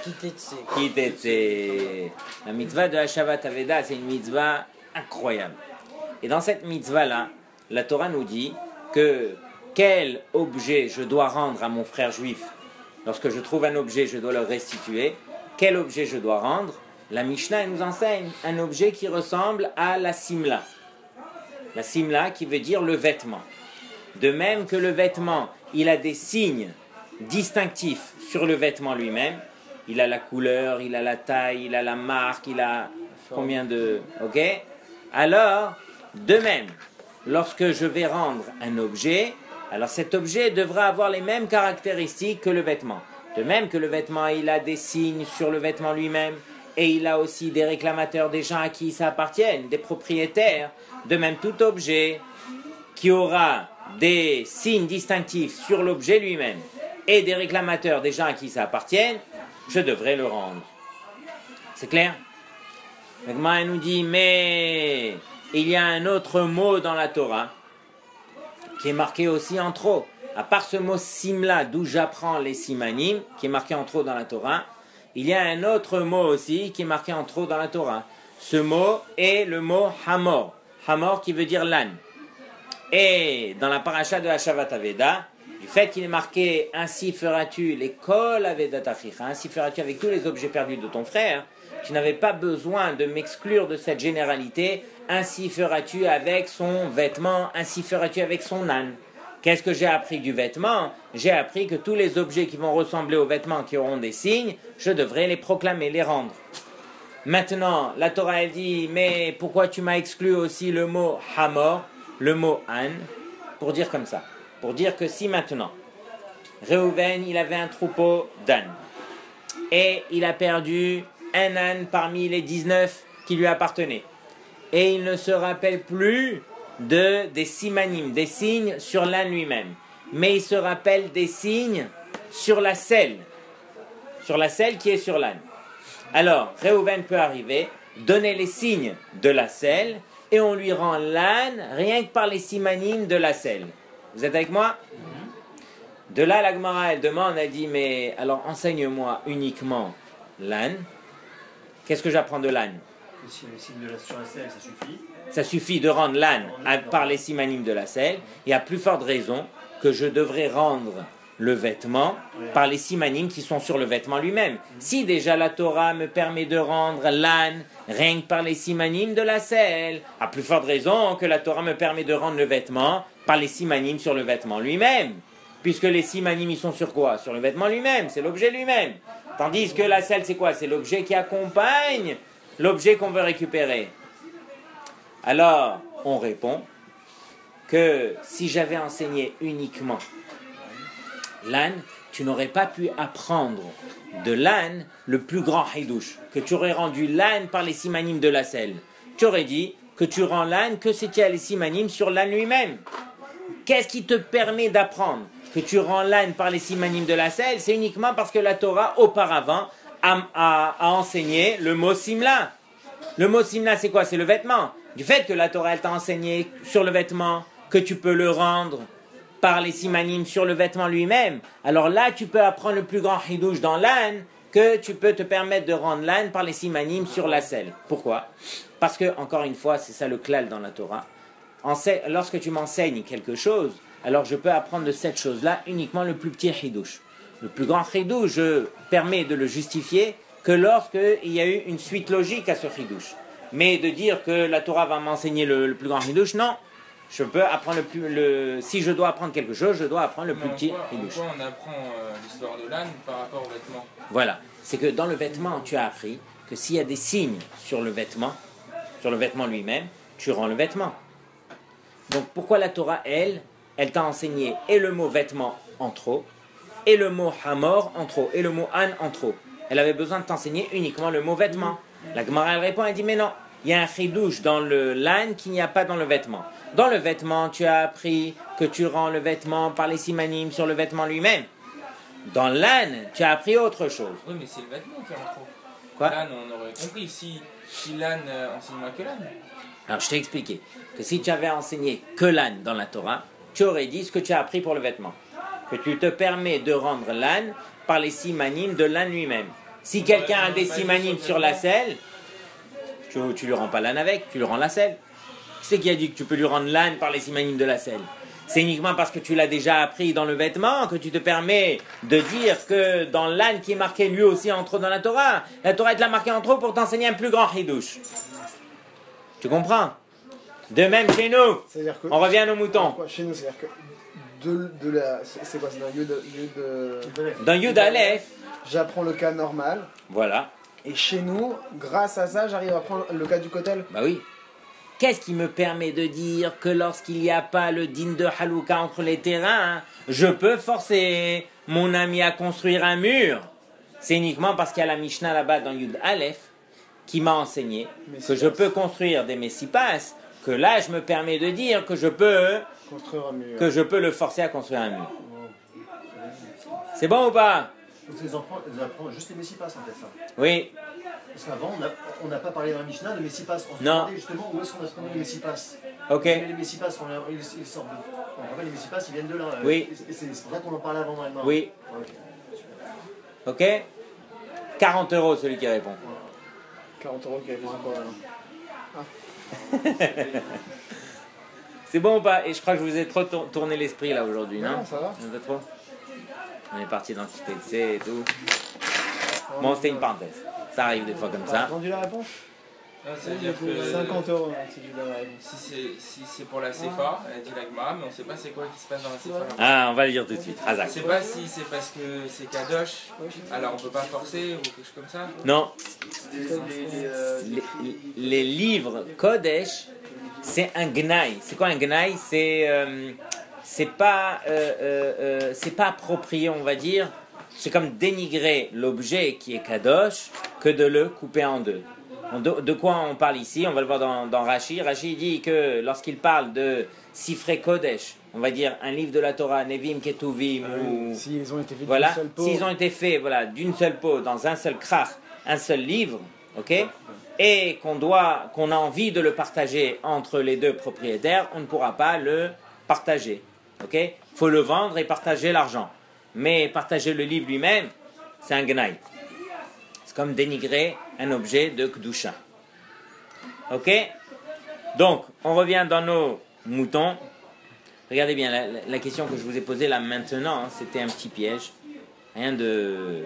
Kitetse. Kitetse. La mitzvah de Hashavat Aveda, c'est une mitzvah incroyable. Et dans cette mitzvah-là, la Torah nous dit que quel objet je dois rendre à mon frère juif. Lorsque je trouve un objet, je dois le restituer. Quel objet je dois rendre? La Mishnah elle nous enseigne un objet qui ressemble à la simla. La simla qui veut dire le vêtement. De même que le vêtement, il a des signes distinctifs sur le vêtement lui-même. Il a la couleur, il a la taille, il a la marque, il a combien de... Ok? Alors, de même, lorsque je vais rendre un objet, alors cet objet devra avoir les mêmes caractéristiques que le vêtement. De même que le vêtement, il a des signes sur le vêtement lui-même, et il a aussi des réclamateurs, des gens à qui ça appartient, des propriétaires. De même, tout objet qui aura des signes distinctifs sur l'objet lui-même, et des réclamateurs, des gens à qui ça appartient, je devrais le rendre. C'est clair? L'Agma nous dit, mais il y a un autre mot dans la Torah qui est marqué aussi en trop. À part ce mot simla, d'où j'apprends les simanim, qui est marqué en trop dans la Torah, il y a un autre mot aussi qui est marqué en trop dans la Torah. Ce mot est le mot hamor. Hamor qui veut dire l'âne. Et dans la paracha de Hashavat Aveda, du fait qu'il est marqué ainsi feras-tu les kol avedat achicha, ainsi feras-tu avec tous les objets perdus de ton frère, tu n'avais pas besoin de m'exclure de cette généralité. Ainsi feras-tu avec son vêtement, ainsi feras-tu avec son âne. Qu'est-ce que j'ai appris du vêtement? J'ai appris que tous les objets qui vont ressembler aux vêtements, qui auront des signes, je devrais les proclamer, les rendre. Maintenant, la Torah elle dit, mais pourquoi tu m'as exclu aussi le mot hamor, le mot âne? Pour dire comme ça, pour dire que si maintenant, Réhouven, il avait un troupeau d'ânes, et il a perdu un âne parmi les 19 qui lui appartenaient, et il ne se rappelle plus des simanim, des signes sur l'âne lui-même, mais il se rappelle des signes sur la selle qui est sur l'âne. Alors, Réhouven peut arriver, donner les signes de la selle, et on lui rend l'âne rien que par les simanim de la selle. Vous êtes avec moi? De là, la Gemara, elle demande, elle dit, mais alors enseigne-moi uniquement l'âne. Qu'est-ce que j'apprends de l'âne? Si le signe de la sur la selle, ça suffit. Ça suffit de rendre l'âne par les simanim de la selle. Il y a plus forte raison que je devrais rendre le vêtement par les simanim qui sont sur le vêtement lui-même. Si déjà la Torah me permet de rendre l'âne rien que par les simanim de la selle, à plus forte raison que la Torah me permet de rendre le vêtement par les simanim sur le vêtement lui-même. Puisque les simanim, ils sont sur quoi? Sur le vêtement lui-même, c'est l'objet lui-même. Tandis que la selle, c'est quoi? C'est l'objet qui accompagne l'objet qu'on veut récupérer. Alors, on répond que si j'avais enseigné uniquement l'âne, tu n'aurais pas pu apprendre de l'âne le plus grand hidouche, que tu aurais rendu l'âne par les simanim de la selle. Tu aurais dit que tu rends l'âne que c'était les simanim sur l'âne lui-même. Qu'est-ce qui te permet d'apprendre que tu rends l'âne par les simanim de la selle? C'est uniquement parce que la Torah, auparavant, a enseigné le mot simla. Le mot simla, c'est quoi? C'est le vêtement. Du fait que la Torah, elle t'a enseigné sur le vêtement, que tu peux le rendre par les simanim sur le vêtement lui-même, alors là, tu peux apprendre le plus grand hidouche dans l'âne, que tu peux te permettre de rendre l'âne par les simanim sur la selle. Pourquoi? Parce que, encore une fois, c'est ça le klal dans la Torah. Lorsque tu m'enseignes quelque chose, alors je peux apprendre de cette chose-là uniquement le plus petit hidouche. Le plus grand hidouche, je permets de le justifier que lorsqu'il y a eu une suite logique à ce hidouche. Mais de dire que la Torah va m'enseigner le plus grand hidouche, non. Je peux apprendre si je dois apprendre quelque chose, je dois apprendre le plus petit hidouche. Pourquoi on apprend l'histoire de l'âne par rapport au vêtement? Voilà, c'est que dans le vêtement, tu as appris que s'il y a des signes sur le vêtement lui-même, tu rends le vêtement. Donc pourquoi la Torah, elle t'a enseigné et le mot vêtement en trop, et le mot hamor en trop, et le mot an en trop. Elle avait besoin de t'enseigner uniquement le mot vêtement. La Gemara, elle répond, elle dit, mais non, il y a un chidouche dans le lan qu'il n'y a pas dans le vêtement. Dans le vêtement, tu as appris que tu rends le vêtement par les simanim sur le vêtement lui-même. Dans l'an, tu as appris autre chose. Oui, mais c'est le vêtement qui est en trop. Quoi? L'âne, on aurait compris. Si l'âne enseigne moins que l'âne. Alors, je t'ai expliqué que si tu avais enseigné que l'âne dans la Torah, tu aurais dit ce que tu as appris pour le vêtement. Que tu te permets de rendre l'âne par les simanim de l'âne lui-même. Si quelqu'un a des simanim sur la selle, tu lui rends pas l'âne avec, tu lui rends la selle. Qui c'est qui a dit que tu peux lui rendre l'âne par les simanim de la selle? C'est uniquement parce que tu l'as déjà appris dans le vêtement que tu te permets de dire que dans l'âne qui est marqué lui aussi en trop dans la Torah te l'a marqué en trop pour t'enseigner un plus grand chidouche. Tu comprends? De même chez nous, C'est-à-dire que on revient à nos moutons. Quoi, chez nous, c'est-à-dire que de la. C'est quoi? C'est dans Yud. Dans Yud Aleph, J'apprends le cas normal. voilà, Et chez nous, grâce à ça, j'arrive à prendre le cas du kotel. bah oui. Qu'est-ce qui me permet de dire que lorsqu'il n'y a pas le din de Halouka entre les terrains, je peux forcer mon ami à construire un mur? C'est uniquement parce qu'il y a la Mishnah là-bas dans Yud Aleph qui m'a enseigné que je peux construire des messipas, que là je me permets de dire que je peux Construire un mur. le forcer à construire un mur. C'est bon ou pas? Donc ils apprennent juste les Messipas en fait ça. Oui. Parce qu'avant on n'a pas parlé dans la Mishnah de Messipas. On se Non. demandait justement où est-ce qu'on a appris les Messipas. Ok. Les Messipas, ils sortent de. On rappelle les Messipas, ils viennent de là. Oui. C'est pour ça qu'on en parlait avant dans la Oui. Ok. Ok. 40 € celui qui répond. 40 € qui répond encore. C'est bon ou pas? Et je crois que je vous ai trop tourné l'esprit là aujourd'hui, non? Non, ça va. Un peu trop. On est parti dans TTC et tout. Bon, c'était une parenthèse. Ça arrive des fois comme T'as ça. entendu la réponse? Non, ça veut dire que 50 €, si tu donnes la réponse. si c'est pour la CFA, elle dit la Gemara, mais on ne sait pas c'est quoi qui se passe dans la CFA. Ah, on va le dire tout de suite. On Razak. ne sait pas si c'est parce que c'est Kadosh, alors on ne peut pas forcer ou quelque chose comme ça. Non. Les livres Kodesh, c'est un gnaï. C'est quoi un gnaï? C'est pas approprié, on va dire. C'est comme dénigrer l'objet qui est Kadosh que de le couper en deux. De quoi on parle ici? On va le voir dans Rashi. Rashi dit que lorsqu'il parle de Sifrei Kodesh, on va dire un livre de la Torah, Nevim, Ketuvim, ou S'ils ont été faits voilà, d'une seule peau. s'ils ont été faits d'une seule peau, dans un seul krach, un seul livre, ok, et qu'on a envie de le partager entre les deux propriétaires, on ne pourra pas le partager, ok. Faut le vendre et partager l'argent, mais partager le livre lui-même, c'est un gnaï. C'est comme dénigrer un objet de Kedusha. Ok? Donc, on revient dans nos moutons. Regardez bien, la question que je vous ai posée là maintenant, hein, c'était un petit piège. Rien de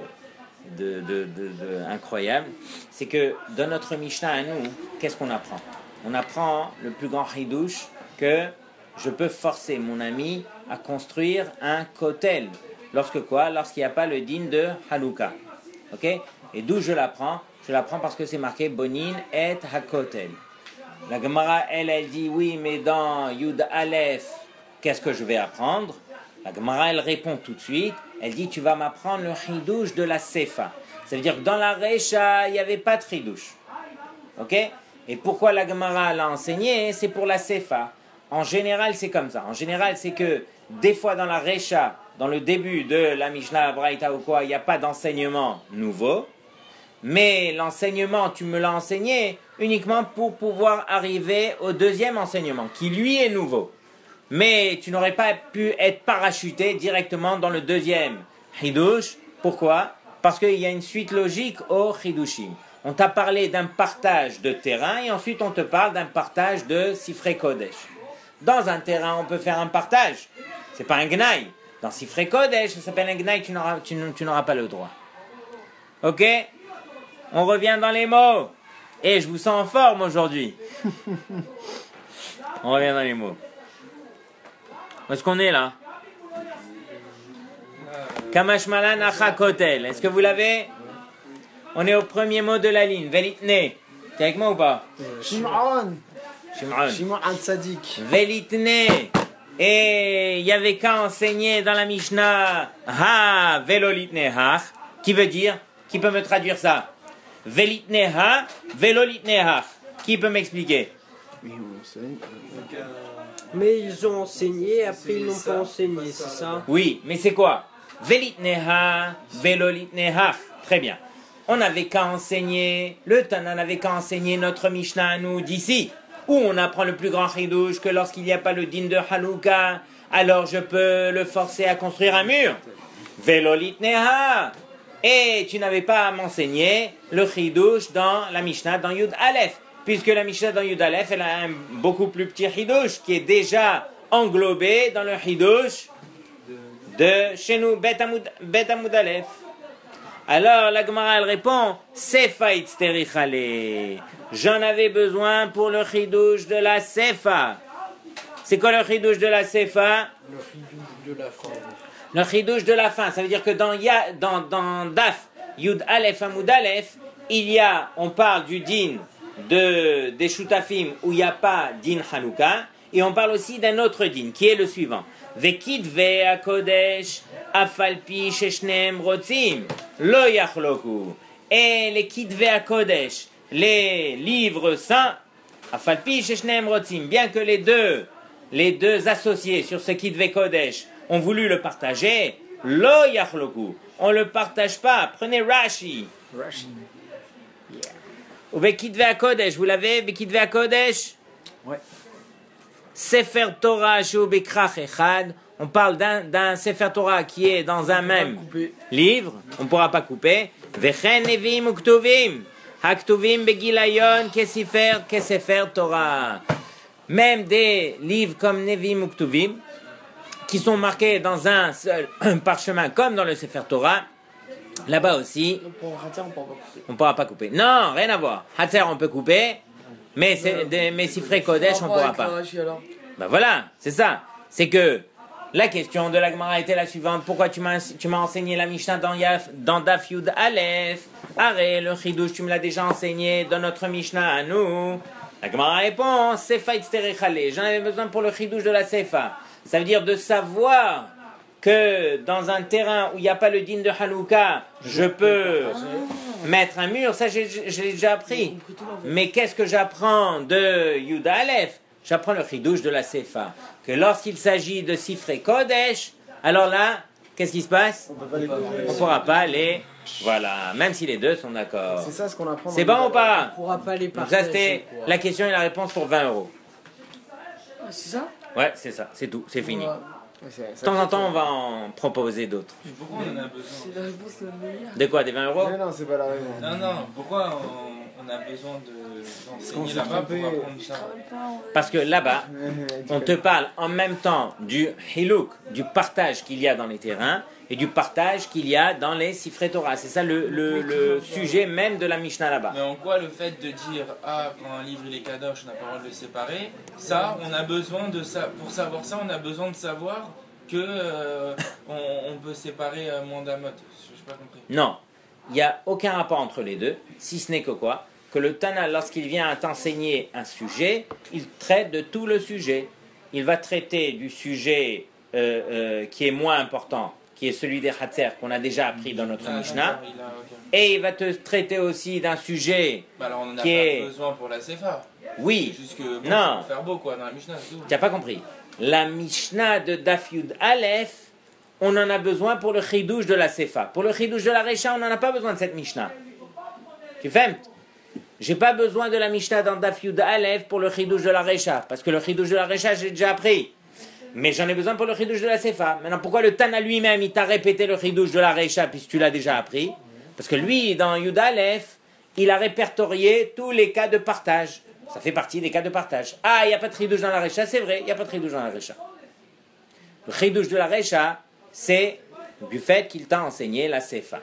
incroyable. C'est que dans notre Mishnah à nous, qu'est-ce qu'on apprend? On apprend le plus grand chidouche que je peux forcer mon ami à construire un kotel. Lorsque quoi? Lorsqu'il n'y a pas le din de Halouka. Ok? Et d'où je l'apprends? Je l'apprends parce que c'est marqué Bonin et Hakotel. La Gemara, elle dit oui, mais dans Yud Aleph, qu'est-ce que je vais apprendre? La Gemara, elle répond tout de suite. Elle dit tu vas m'apprendre le chidouche de la Sefa. Ça veut dire que dans la Recha, il n'y avait pas de chidouche. Ok? Et pourquoi la Gemara l'a enseigné? C'est pour la Sefa. En général, c'est comme ça. En général, c'est que des fois dans la Recha, dans le début de la Mishnah, Braïta ou quoi, il n'y a pas d'enseignement nouveau. Mais l'enseignement, tu me l'as enseigné uniquement pour pouvoir arriver au deuxième enseignement, qui lui est nouveau. Mais tu n'aurais pas pu être parachuté directement dans le deuxième Hidush. Pourquoi? Parce qu'il y a une suite logique au Hidushim. On t'a parlé d'un partage de terrain et ensuite on te parle d'un partage de Sifrei Kodesh. Dans un terrain, on peut faire un partage. C'est pas un gnaï. Dans Sifrei Kodesh, ça s'appelle un gnaï, tu n'auras pas le droit. Ok? On revient dans les mots. Et je vous sens en forme aujourd'hui. On revient dans les mots. Où est-ce qu'on est là? Kamashmalan achakotel. Est-ce que vous l'avez? On est au premier mot de la ligne. Velitne. T'es avec moi ou pas? Shimon Shimon. Shimon Tzadik. Velitne. Et il y avait qu'à enseigner dans la Mishnah Ha velolitnehach, qui veut dire, qui peut me traduire ça? Velitneha, velolitnehach. Qui peut m'expliquer? Mais ils ont enseigné, après ils n'ont pas enseigné, c'est ça? Oui, mais c'est quoi? Velitneha, velolitnehach. Très bien. On n'avait qu'à enseigner, le Tana n'avait qu'à enseigner notre Mishnah à nous d'ici, où on apprend le plus grand chidouche que lorsqu'il n'y a pas le din de Hanouka, alors je peux le forcer à construire un mur. Velolitneha. Et tu n'avais pas à m'enseigner le chidouche dans la Mishnah, dans Yud Aleph, puisque la Mishnah dans Yud Aleph, elle a un beaucoup plus petit chidouche qui est déjà englobé dans le chidouche de chez nous, Bet Amud Aleph. Alors la Gemara elle répond, Sefa itzterichale. J'en avais besoin pour le chidouche de la Sefa. C'est quoi le chidouche de la Sefa? Le chidouche de la fin. Le chidouche de la fin, ça veut dire que dans Daf Yud Aleph Amud Aleph, on parle du din des Shutafim où il n'y a pas din Hanouka, et on parle aussi d'un autre din qui est le suivant. Vekidve akodesh afalpi sheshnem rotzim lo yachloku. Et les kidve akodesh, les livres saints, afalpi sheshnem rotzim, bien que les deux associés sur ce kidve kodesh ont voulu le partager, lo yachloku, on le partage pas. Prenez Rashi. Ou Bekidve HaKodesh, vous l'avez, Bekidve HaKodesh? Ouais. Sefer Torah Sheu Bekrach Echad, on parle d'un Sefer Torah qui est dans un même livre, on ne pourra pas couper. Vechen Nevim Uktuvim, Haktuvim Begilayon Kesefer Torah. Même des livres comme Nevim Uktuvim, qui sont marqués dans un seul parchemin comme dans le Sefer Torah, là-bas aussi, on ne pourra pas couper. Non, rien à voir. Hatzer, on peut couper, mais Sifrei Kodesh, on ne pourra pas. Ben voilà, c'est ça. C'est que la question de la Gemara était la suivante. Pourquoi tu m'as enseigné la Mishnah dans Daf Yud Aleph? Arrête, le Chidouche, tu me l'as déjà enseigné dans notre Mishnah à nous. La Gemara répond, Sefa itzterechale. J'en avais besoin pour le Chidouche de la Sefa. Ça veut dire de savoir que dans un terrain où il n'y a pas le din de Hanouka, je peux mettre un mur, ça je l'ai déjà appris. Mais qu'est-ce que j'apprends de Yuda Aleph? J'apprends le chidouche de la Sefa. Que lorsqu'il s'agit de Sifrei Kodesh, alors là, qu'est-ce qui se passe? On ne pourra pas les... Voilà, même si les deux sont d'accord. C'est ça ce qu'on apprend. C'est bon ou pas? On pourra pas les Donc ça partager. c'était la question et la réponse pour 20 €. C'est ça? Ouais, c'est ça, c'est tout, c'est fini. Ouais, De temps en temps, on va en proposer d'autres. Pourquoi on en a besoin? C'est la réponse la meilleure. De quoi? Des 20 €? Mais non, c'est pas la raison. Non, pourquoi on a besoin d'enseigner là-bas pour apprendre ça? Parce que là-bas, on te parle en même temps du hilouk, du partage qu'il y a dans les terrains, et du partage qu'il y a dans les Sifrei Torah. C'est ça le sujet même de la Mishnah là-bas. Mais en quoi le fait de dire quand un livre il est kadosh, on n'a pas le droit de le séparer, ça, on a besoin de ça. Pour savoir ça, on a besoin de savoir que on peut séparer Mandamot. Je n'ai pas compris. Non, il n'y a aucun rapport entre les deux, si ce n'est que quoi? Que le Tana, lorsqu'il vient à t'enseigner un sujet, il traite de tout le sujet. Il va traiter du sujet qui est moins important, qui est celui des Hatzer, qu'on a déjà appris dans notre Mishnah. Et il va te traiter aussi d'un sujet alors on en a qui pas est... besoin pour la Sefa. Oui, C'est juste que bon, non, faut faire beau quoi dans la Mishnah, c'est tout. tu n'as pas compris. La Mishnah de Daf Yud Aleph, on en a besoin pour le chidouche de la Sefa. Pour le chidouche de la Recha, on n'en a pas besoin de cette Mishnah. Tu fais? J'ai pas besoin de la Mishnah dans Daf Yud Aleph pour le chidouche de la Recha, parce que le chidouche de la Recha, j'ai déjà appris. Mais j'en ai besoin pour le chidouche de la Sefa. Maintenant, pourquoi le Tana lui-même, il t'a répété le chidouche de la Recha, puisque tu l'as déjà appris? Parce que lui, dans Yud Aleph, il a répertorié tous les cas de partage. Ça fait partie des cas de partage. Ah, il n'y a pas de chidouche dans la Recha, c'est vrai, il n'y a pas de chidouche dans la Recha. Le chidouche de la Recha, c'est du fait qu'il t'a enseigné la Sefa.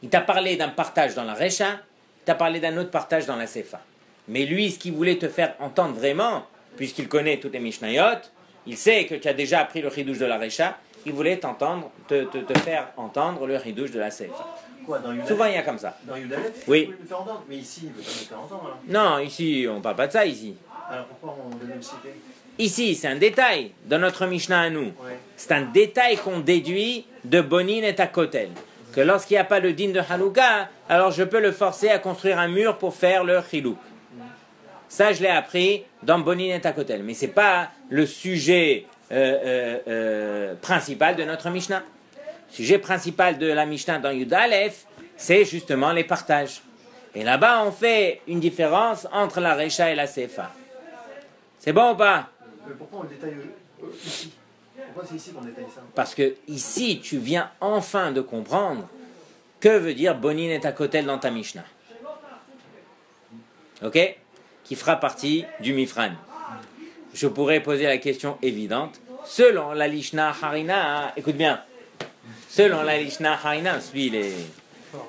Il t'a parlé d'un partage dans la Recha, il t'a parlé d'un autre partage dans la Sefa. Mais lui, ce qu'il voulait te faire entendre vraiment, puisqu'il connaît toutes les Mishnayot, il sait que tu as déjà appris le chidouche de la Recha, il voulait te faire entendre le chidouche de la Sefa. Quoi, dans Yud Souvent, il Aleph? y a comme ça. Dans Yud Aleph, Oui. il peut le faire entendre. Mais ici, il ne veut pas me le faire entendre. Alors, Non, ici, on ne parle pas de ça, ici. alors pourquoi on veut le citer? Ici, c'est un détail dans notre Mishnah à nous. Ouais. C'est un détail qu'on déduit de Bonin et Takotel. Que lorsqu'il n'y a pas le din de Hanouka, alors je peux le forcer à construire un mur pour faire le Chilouk. Ça, je l'ai appris dans Bonin et Takotel. Mais ce n'est pas le sujet principal de notre Mishnah. Le sujet principal de la Mishnah dans Yud Aleph, c'est justement les partages. Et là-bas, on fait une différence entre la Recha et la Sefa. C'est bon ou pas? Mais pourquoi on le détaille ici? Pourquoi c'est ici qu'on détaille ça? Parce que ici, tu viens enfin de comprendre que veut dire Bonin et Takotel dans ta Mishnah. Ok? Qui fera partie du Mifran. Je pourrais poser la question évidente. Selon la Lishna Harina, écoute bien. Selon la Lishna Harina, lui,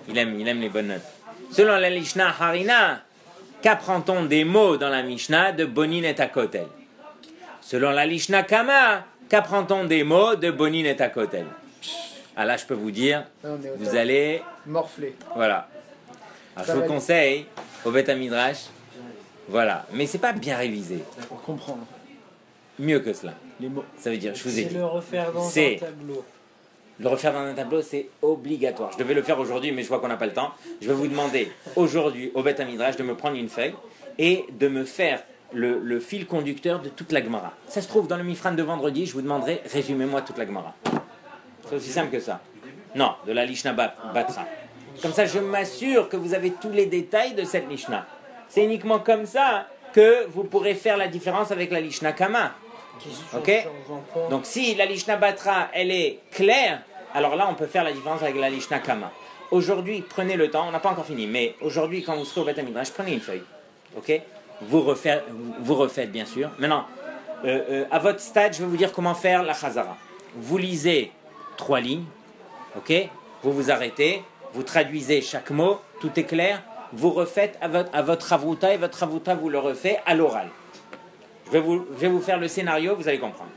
il aime les bonnes notes. Selon la Lishna Harina, qu'apprend-on des mots dans la Mishnah de Bonin et Takotel? Selon la Lishna Kama, qu'apprend-on des mots de Bonin et Takotel? Ah là, je peux vous dire, vous allez... Morflé. Voilà. Alors, je vous conseille, au Beth Midrash, voilà. Mais c'est pas bien révisé. Pour comprendre Mieux que cela. les mots. Ça veut dire, je vous ai C'est dit. le refaire dans C'est- un tableau. Le refaire dans un tableau, c'est obligatoire. Je devais le faire aujourd'hui, mais je vois qu'on n'a pas le temps. Je vais vous demander aujourd'hui, au Beth Midrash, de me prendre une feuille et de me faire le fil conducteur de toute la Gemara. Ça se trouve dans le Mifran de vendredi, je vous demanderai, résumez-moi toute la Gemara. C'est aussi simple que ça. Non, de la Lishna Batra. Comme ça, je m'assure que vous avez tous les détails de cette Lishna. C'est uniquement comme ça que vous pourrez faire la différence avec la Lishna Kama. Qui se Ok. change de temps en temps. Donc si la Lishna Batra, elle est claire, alors là, on peut faire la différence avec la Lishna Kama. Aujourd'hui, prenez le temps, on n'a pas encore fini, mais aujourd'hui, quand vous serez au Beth Midrash, prenez une feuille. Ok? Vous refaites, bien sûr. Maintenant, à votre stade, je vais vous dire comment faire la Chazara. Vous lisez 3 lignes, ok? Vous vous arrêtez, vous traduisez chaque mot, tout est clair, vous refaites à votre Havruta, et votre Havruta vous le refait à l'oral. Je vais vous faire le scénario, vous allez comprendre.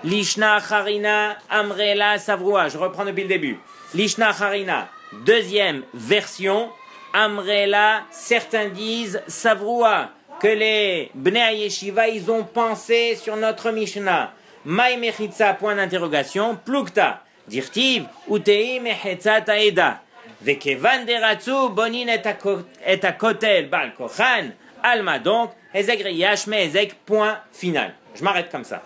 Lishna Harina Amrela Savroua. Je reprends depuis le début. Lishna Harina, deuxième version. Amrela, certains disent Savroua, que les Bnei Yeshiva, ils ont pensé sur notre Mishnah. Maï Mechitza, point d'interrogation. Plukta, dirtiv, Utei Mechetza Taeda. Vekevan deratsu, Bonin et Akotel, Bal Kochan, Alma donc, Ezek Riyash, Ezek, point final. Je m'arrête comme ça.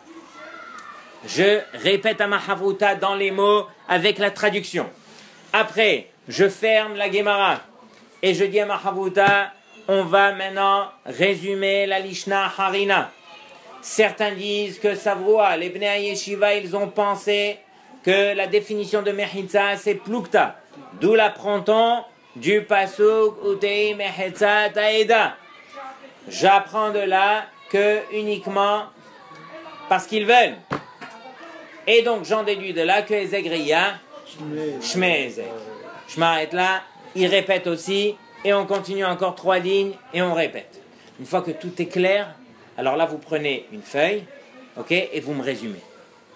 Je répète à ma Havruta dans les mots avec la traduction. Après, je ferme la Gemara et je dis à ma Havruta, on va maintenant résumer la Lishna Harina. Certains disent que Savroua, les Bnei Yeshiva, ils ont pensé que la définition de Mechitza, c'est Plukta. D'où l'apprend-on du Pasuk Utei Mechetza Taeda. J'apprends de là que uniquement parce qu'ils veulent. Et donc j'en déduis de là que Ezegriya, Shmei Ezek. Je m'arrête là, il répète aussi, et on continue encore 3 lignes, et on répète. Une fois que tout est clair, alors là vous prenez une feuille, ok, et vous me résumez.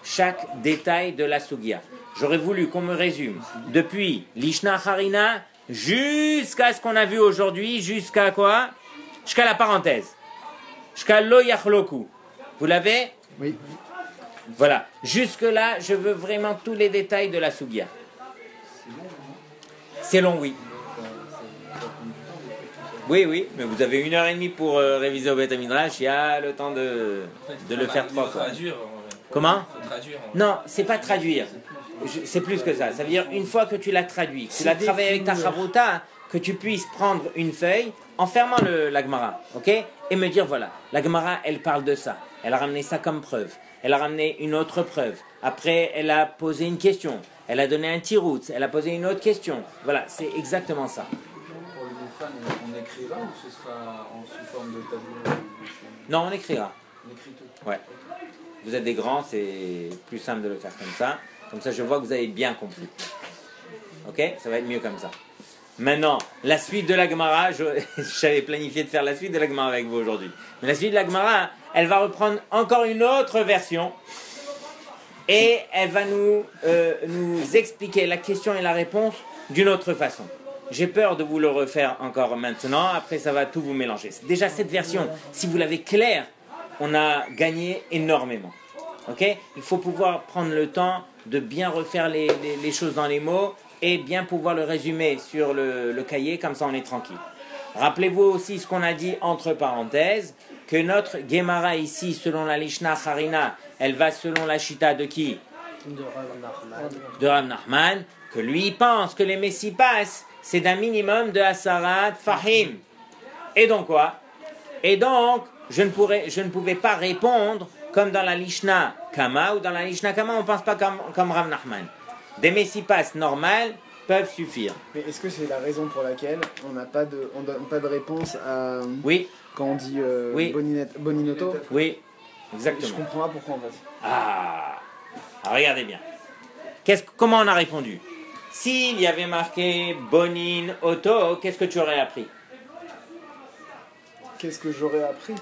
Chaque détail de la Sugia. J'aurais voulu qu'on me résume depuis Lishna Harina jusqu'à ce qu'on a vu aujourd'hui, jusqu'à quoi? Jusqu'à la parenthèse. Jusqu'à Lo Yachloku. Vous l'avez? Oui. Voilà. Jusque-là, je veux vraiment tous les détails de la Sugia. C'est long, oui. Oui, mais vous avez 1h30 pour réviser au Beth Midrash. Il y a le temps de le faire 3 fois. Traduire, Comment? faut traduire. Non, c'est pas traduire. C'est plus que ça. Ça veut dire, une fois que tu l'as traduit, que tu l'as travaillé avec ta Chavruta, que tu puisses prendre une feuille en fermant la Gemara, ok? Et me dire, voilà, la Gemara, elle parle de ça. Elle a ramené ça comme preuve. Elle a ramené une autre preuve. Après, elle a posé une question. Elle a donné un tirout. Elle a posé une autre question. Voilà, c'est exactement ça. Pour le Mifran, on écrira ou ce sera sous forme de tableau? Non, on écrira. On écrit tout. Ouais. Vous êtes des grands, c'est plus simple de le faire comme ça. Comme ça, je vois que vous avez bien compris. Ok? Ça va être mieux comme ça. Maintenant, la suite de la Gemara, j'avais planifié de faire la suite de la Gemara avec vous aujourd'hui. Mais la suite de la Gemara, elle va reprendre encore une autre version et elle va nous expliquer la question et la réponse d'une autre façon. J'ai peur de vous le refaire encore maintenant, après ça va tout vous mélanger. Déjà cette version, si vous l'avez claire, on a gagné énormément. Ok? Il faut pouvoir prendre le temps de bien refaire les choses dans les mots et bien pouvoir le résumer sur le cahier, comme ça on est tranquille. Rappelez-vous aussi ce qu'on a dit entre parenthèses, que notre Gemara ici, selon la Lishna Harina, elle va selon la Shita de qui? De Rav Nachman. De Rav Nachman, que lui pense que les Messipas, c'est d'un minimum de Asarat Fahim. Et donc quoi? Et donc, je ne pouvais pas répondre comme dans la Lishna Kama, ou dans la Lishna Kama, on ne pense pas comme Rav Nachman. Des Messipas normales peuvent suffire. Mais est-ce que c'est la raison pour laquelle on n'a pas de, on donne pas de réponse à Oui, quand on dit Oui. Boninoto? oui, Je exactement. comprends pas pourquoi en fait. Ah, alors regardez bien. Comment on a répondu? S'il y avait marqué Bonin Auto, qu'est-ce que tu aurais appris? Qu'est-ce que j'aurais appris?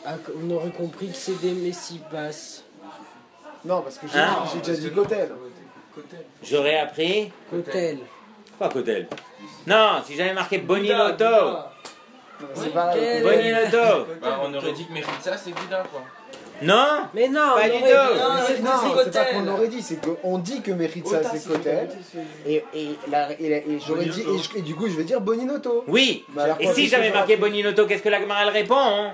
Ah, on aurait compris que c'est des Messipas. Non, parce que Hein? j'ai déjà dit Gotel. J'aurais appris... Hôtel. Pas Cotel. Non, si j'avais marqué Bonin Auto. Non, c'est pareil. Quel- Bonin Auto. Bah, on aurait dit que Mechitza c'est Bouddha quoi. Non. Mais non, Pas on du aurait tout. dit- Non, c'est pas Gotel. qu'on l'aurait dit, c'est qu'on dit que Meritza c'est Kotel. Et j'aurais dit, et du coup je vais dire Boninoto. Oui. Bah alors, Et quoi, si qu'est-ce j'avais que marqué j'aurais Bonin Auto, qu'est-ce que la Gemara elle répond? Hein?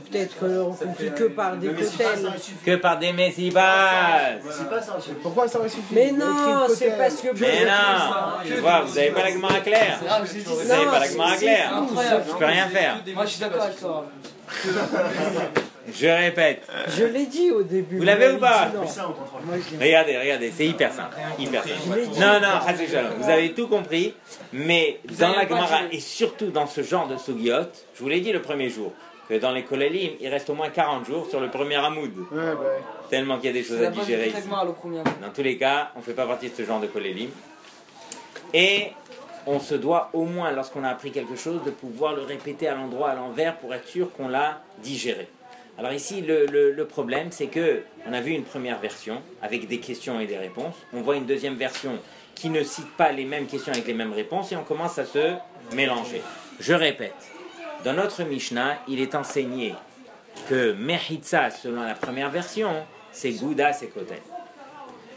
Peut-être qu'on compris que par des hôtels. Que par des Messibas. C'est pas ça. Pourquoi ça aurait suffi? Mais Il a non, écrit c'est Kotel. parce que... Mais non. Tu vois, vous n'avez pas la Gemara claire. Vous n'avez pas la Gemara claire. Je peux rien faire. Moi je suis d'accord avec toi. Je répète. Je l'ai dit au début. Vous l'avez ou pas? Non. Ça, on contrôle. Regardez, c'est hyper simple. Hyper simple. Non, Chassid Shalom, vous avez tout compris, mais dans la Gemara, et surtout dans ce genre de Sugiot, je vous l'ai dit le premier jour, que dans les Kolelim, il reste au moins 40 jours sur le premier Hamoud. Ouais, bah ouais. Tellement qu'il y a des choses à digérer ici. Dans tous les cas, on ne fait pas partie de ce genre de Kolelim. Et on se doit au moins, lorsqu'on a appris quelque chose, de pouvoir le répéter à l'endroit, à l'envers, pour être sûr qu'on l'a digéré. Alors ici, le problème, c'est que on a vu une première version avec des questions et des réponses. On voit une deuxième version qui ne cite pas les mêmes questions avec les mêmes réponses et on commence à se mélanger. Je répète, dans notre Mishnah, il est enseigné que Mechitza, selon la première version, c'est Gouda, c'est Kotel.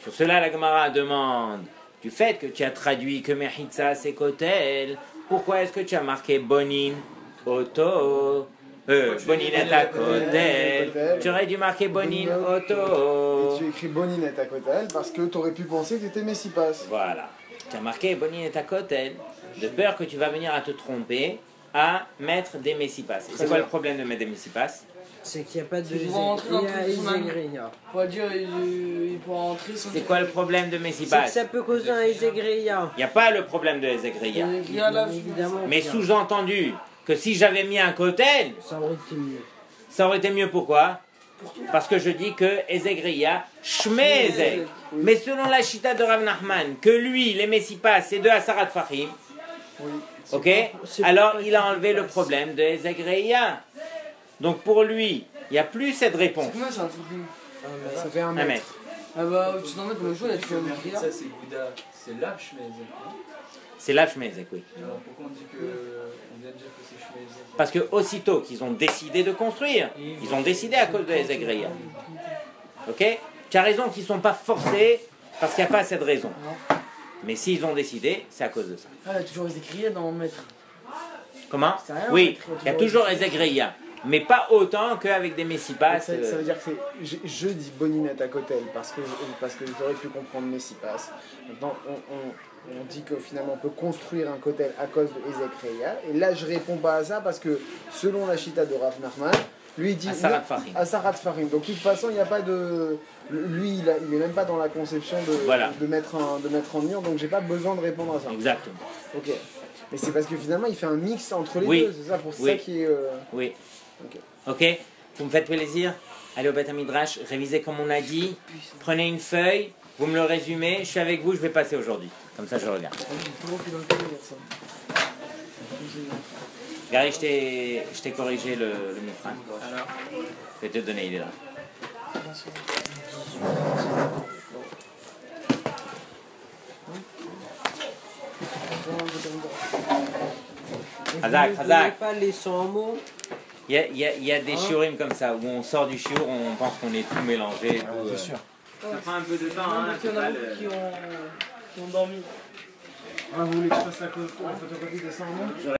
Sur cela, la Gemara demande, du fait que tu as traduit que Mechitza, c'est Kotel, pourquoi est-ce que tu as marqué Bonin, Oto, Boninetta Kotel? Tu aurais dû marquer Bonin, Et Oto. tu écris Boninette à Kotel parce que t'aurais pu penser que t'étais Messipas. Voilà. Tu as marqué Boninetta Kotel, de peur que tu vas venir à te tromper, à mettre des Messipas. Et c'est quoi le problème de mettre des Messipas? C'est qu'il n'y a pas de... Ils vont rentrer dans Il y a tout son âme. Isegreya. On va dire, il pourra entrer sans. C'est quoi le problème de C'est Messipas? que ça peut causer un Isegreya. Il n'y a pas le problème de Ezekria. Évidemment. Mais qu'il y a. sous-entendu que si j'avais mis un Kotel, Ça aurait été mieux. ça aurait été mieux. Pourquoi? Parce que je dis que Ezekria, Shmezek. Mais selon la Shita de Rav Nachman, que lui, les Messipas, c'est deux Asarat Fahim, Oui. ok? c'est Alors pas il a enlevé le problème de Ezekria. Donc pour lui, il n'y a plus cette réponse. Combien c'est un truc? Ça fait un Un mètre. mètre. Ah bah, tu t'en mets pour le jour, il y a toujours une écrire. Ça, c'est Bouddha, c'est là Shmezek. C'est là Shmezek, oui. Alors pourquoi on dit que. On vient de dire que c'est Shmezek? Parce que aussitôt qu'ils ont décidé de construire, ils ont décidé à cause de Ezekria. Ok? Tu as raison qu'ils ne sont pas forcés parce qu'il n'y a pas cette raison. Mais s'ils ont décidé, c'est à cause de ça. Ah, il y a toujours les écrits dans le maître. Comment? C'est rien, Oui, on il y a toujours Ezekria. Mais pas autant qu'avec des Messipas. Ça veut dire que je dis Boninette à Kotel parce que j'aurais pu comprendre Messipas. Maintenant, on dit que finalement on peut construire un Kotel à cause de Ezekreya. Et là, je réponds pas à ça parce que selon la Chita de Rav Nachman, lui il dit Asarat Fahim. Asarat Fahim. Donc de toute façon, il n'y a pas de. Lui, il est même pas dans la conception Voilà. de mettre en mur, donc j'ai pas besoin de répondre à ça. Exactement. Ok. Mais c'est parce que finalement, il fait un mix entre les Oui. deux. C'est ça pour Oui. ça qui est. Oui. Ok. Ok? Vous me faites plaisir? Allez au Beth Midrash, révisez comme on a dit. Prenez une feuille, vous me le résumez. Je suis avec vous, je vais passer aujourd'hui. Comme ça, je regarde. Gary, je t'ai corrigé le Mifran. Alors, Je vais te donner, il est là. Et Hazak, vous ne Hazak. donnez pas les 100 mots. Il y a des shiurim comme ça, où on sort du shiur, on pense qu'on est tout mélangé. et tout, C'est sûr. Ça prend un peu de temps, Non, hein, parce qu'il y en a beaucoup qui ont dormi. Vous voulez que je fasse la photocopie de ça en nom?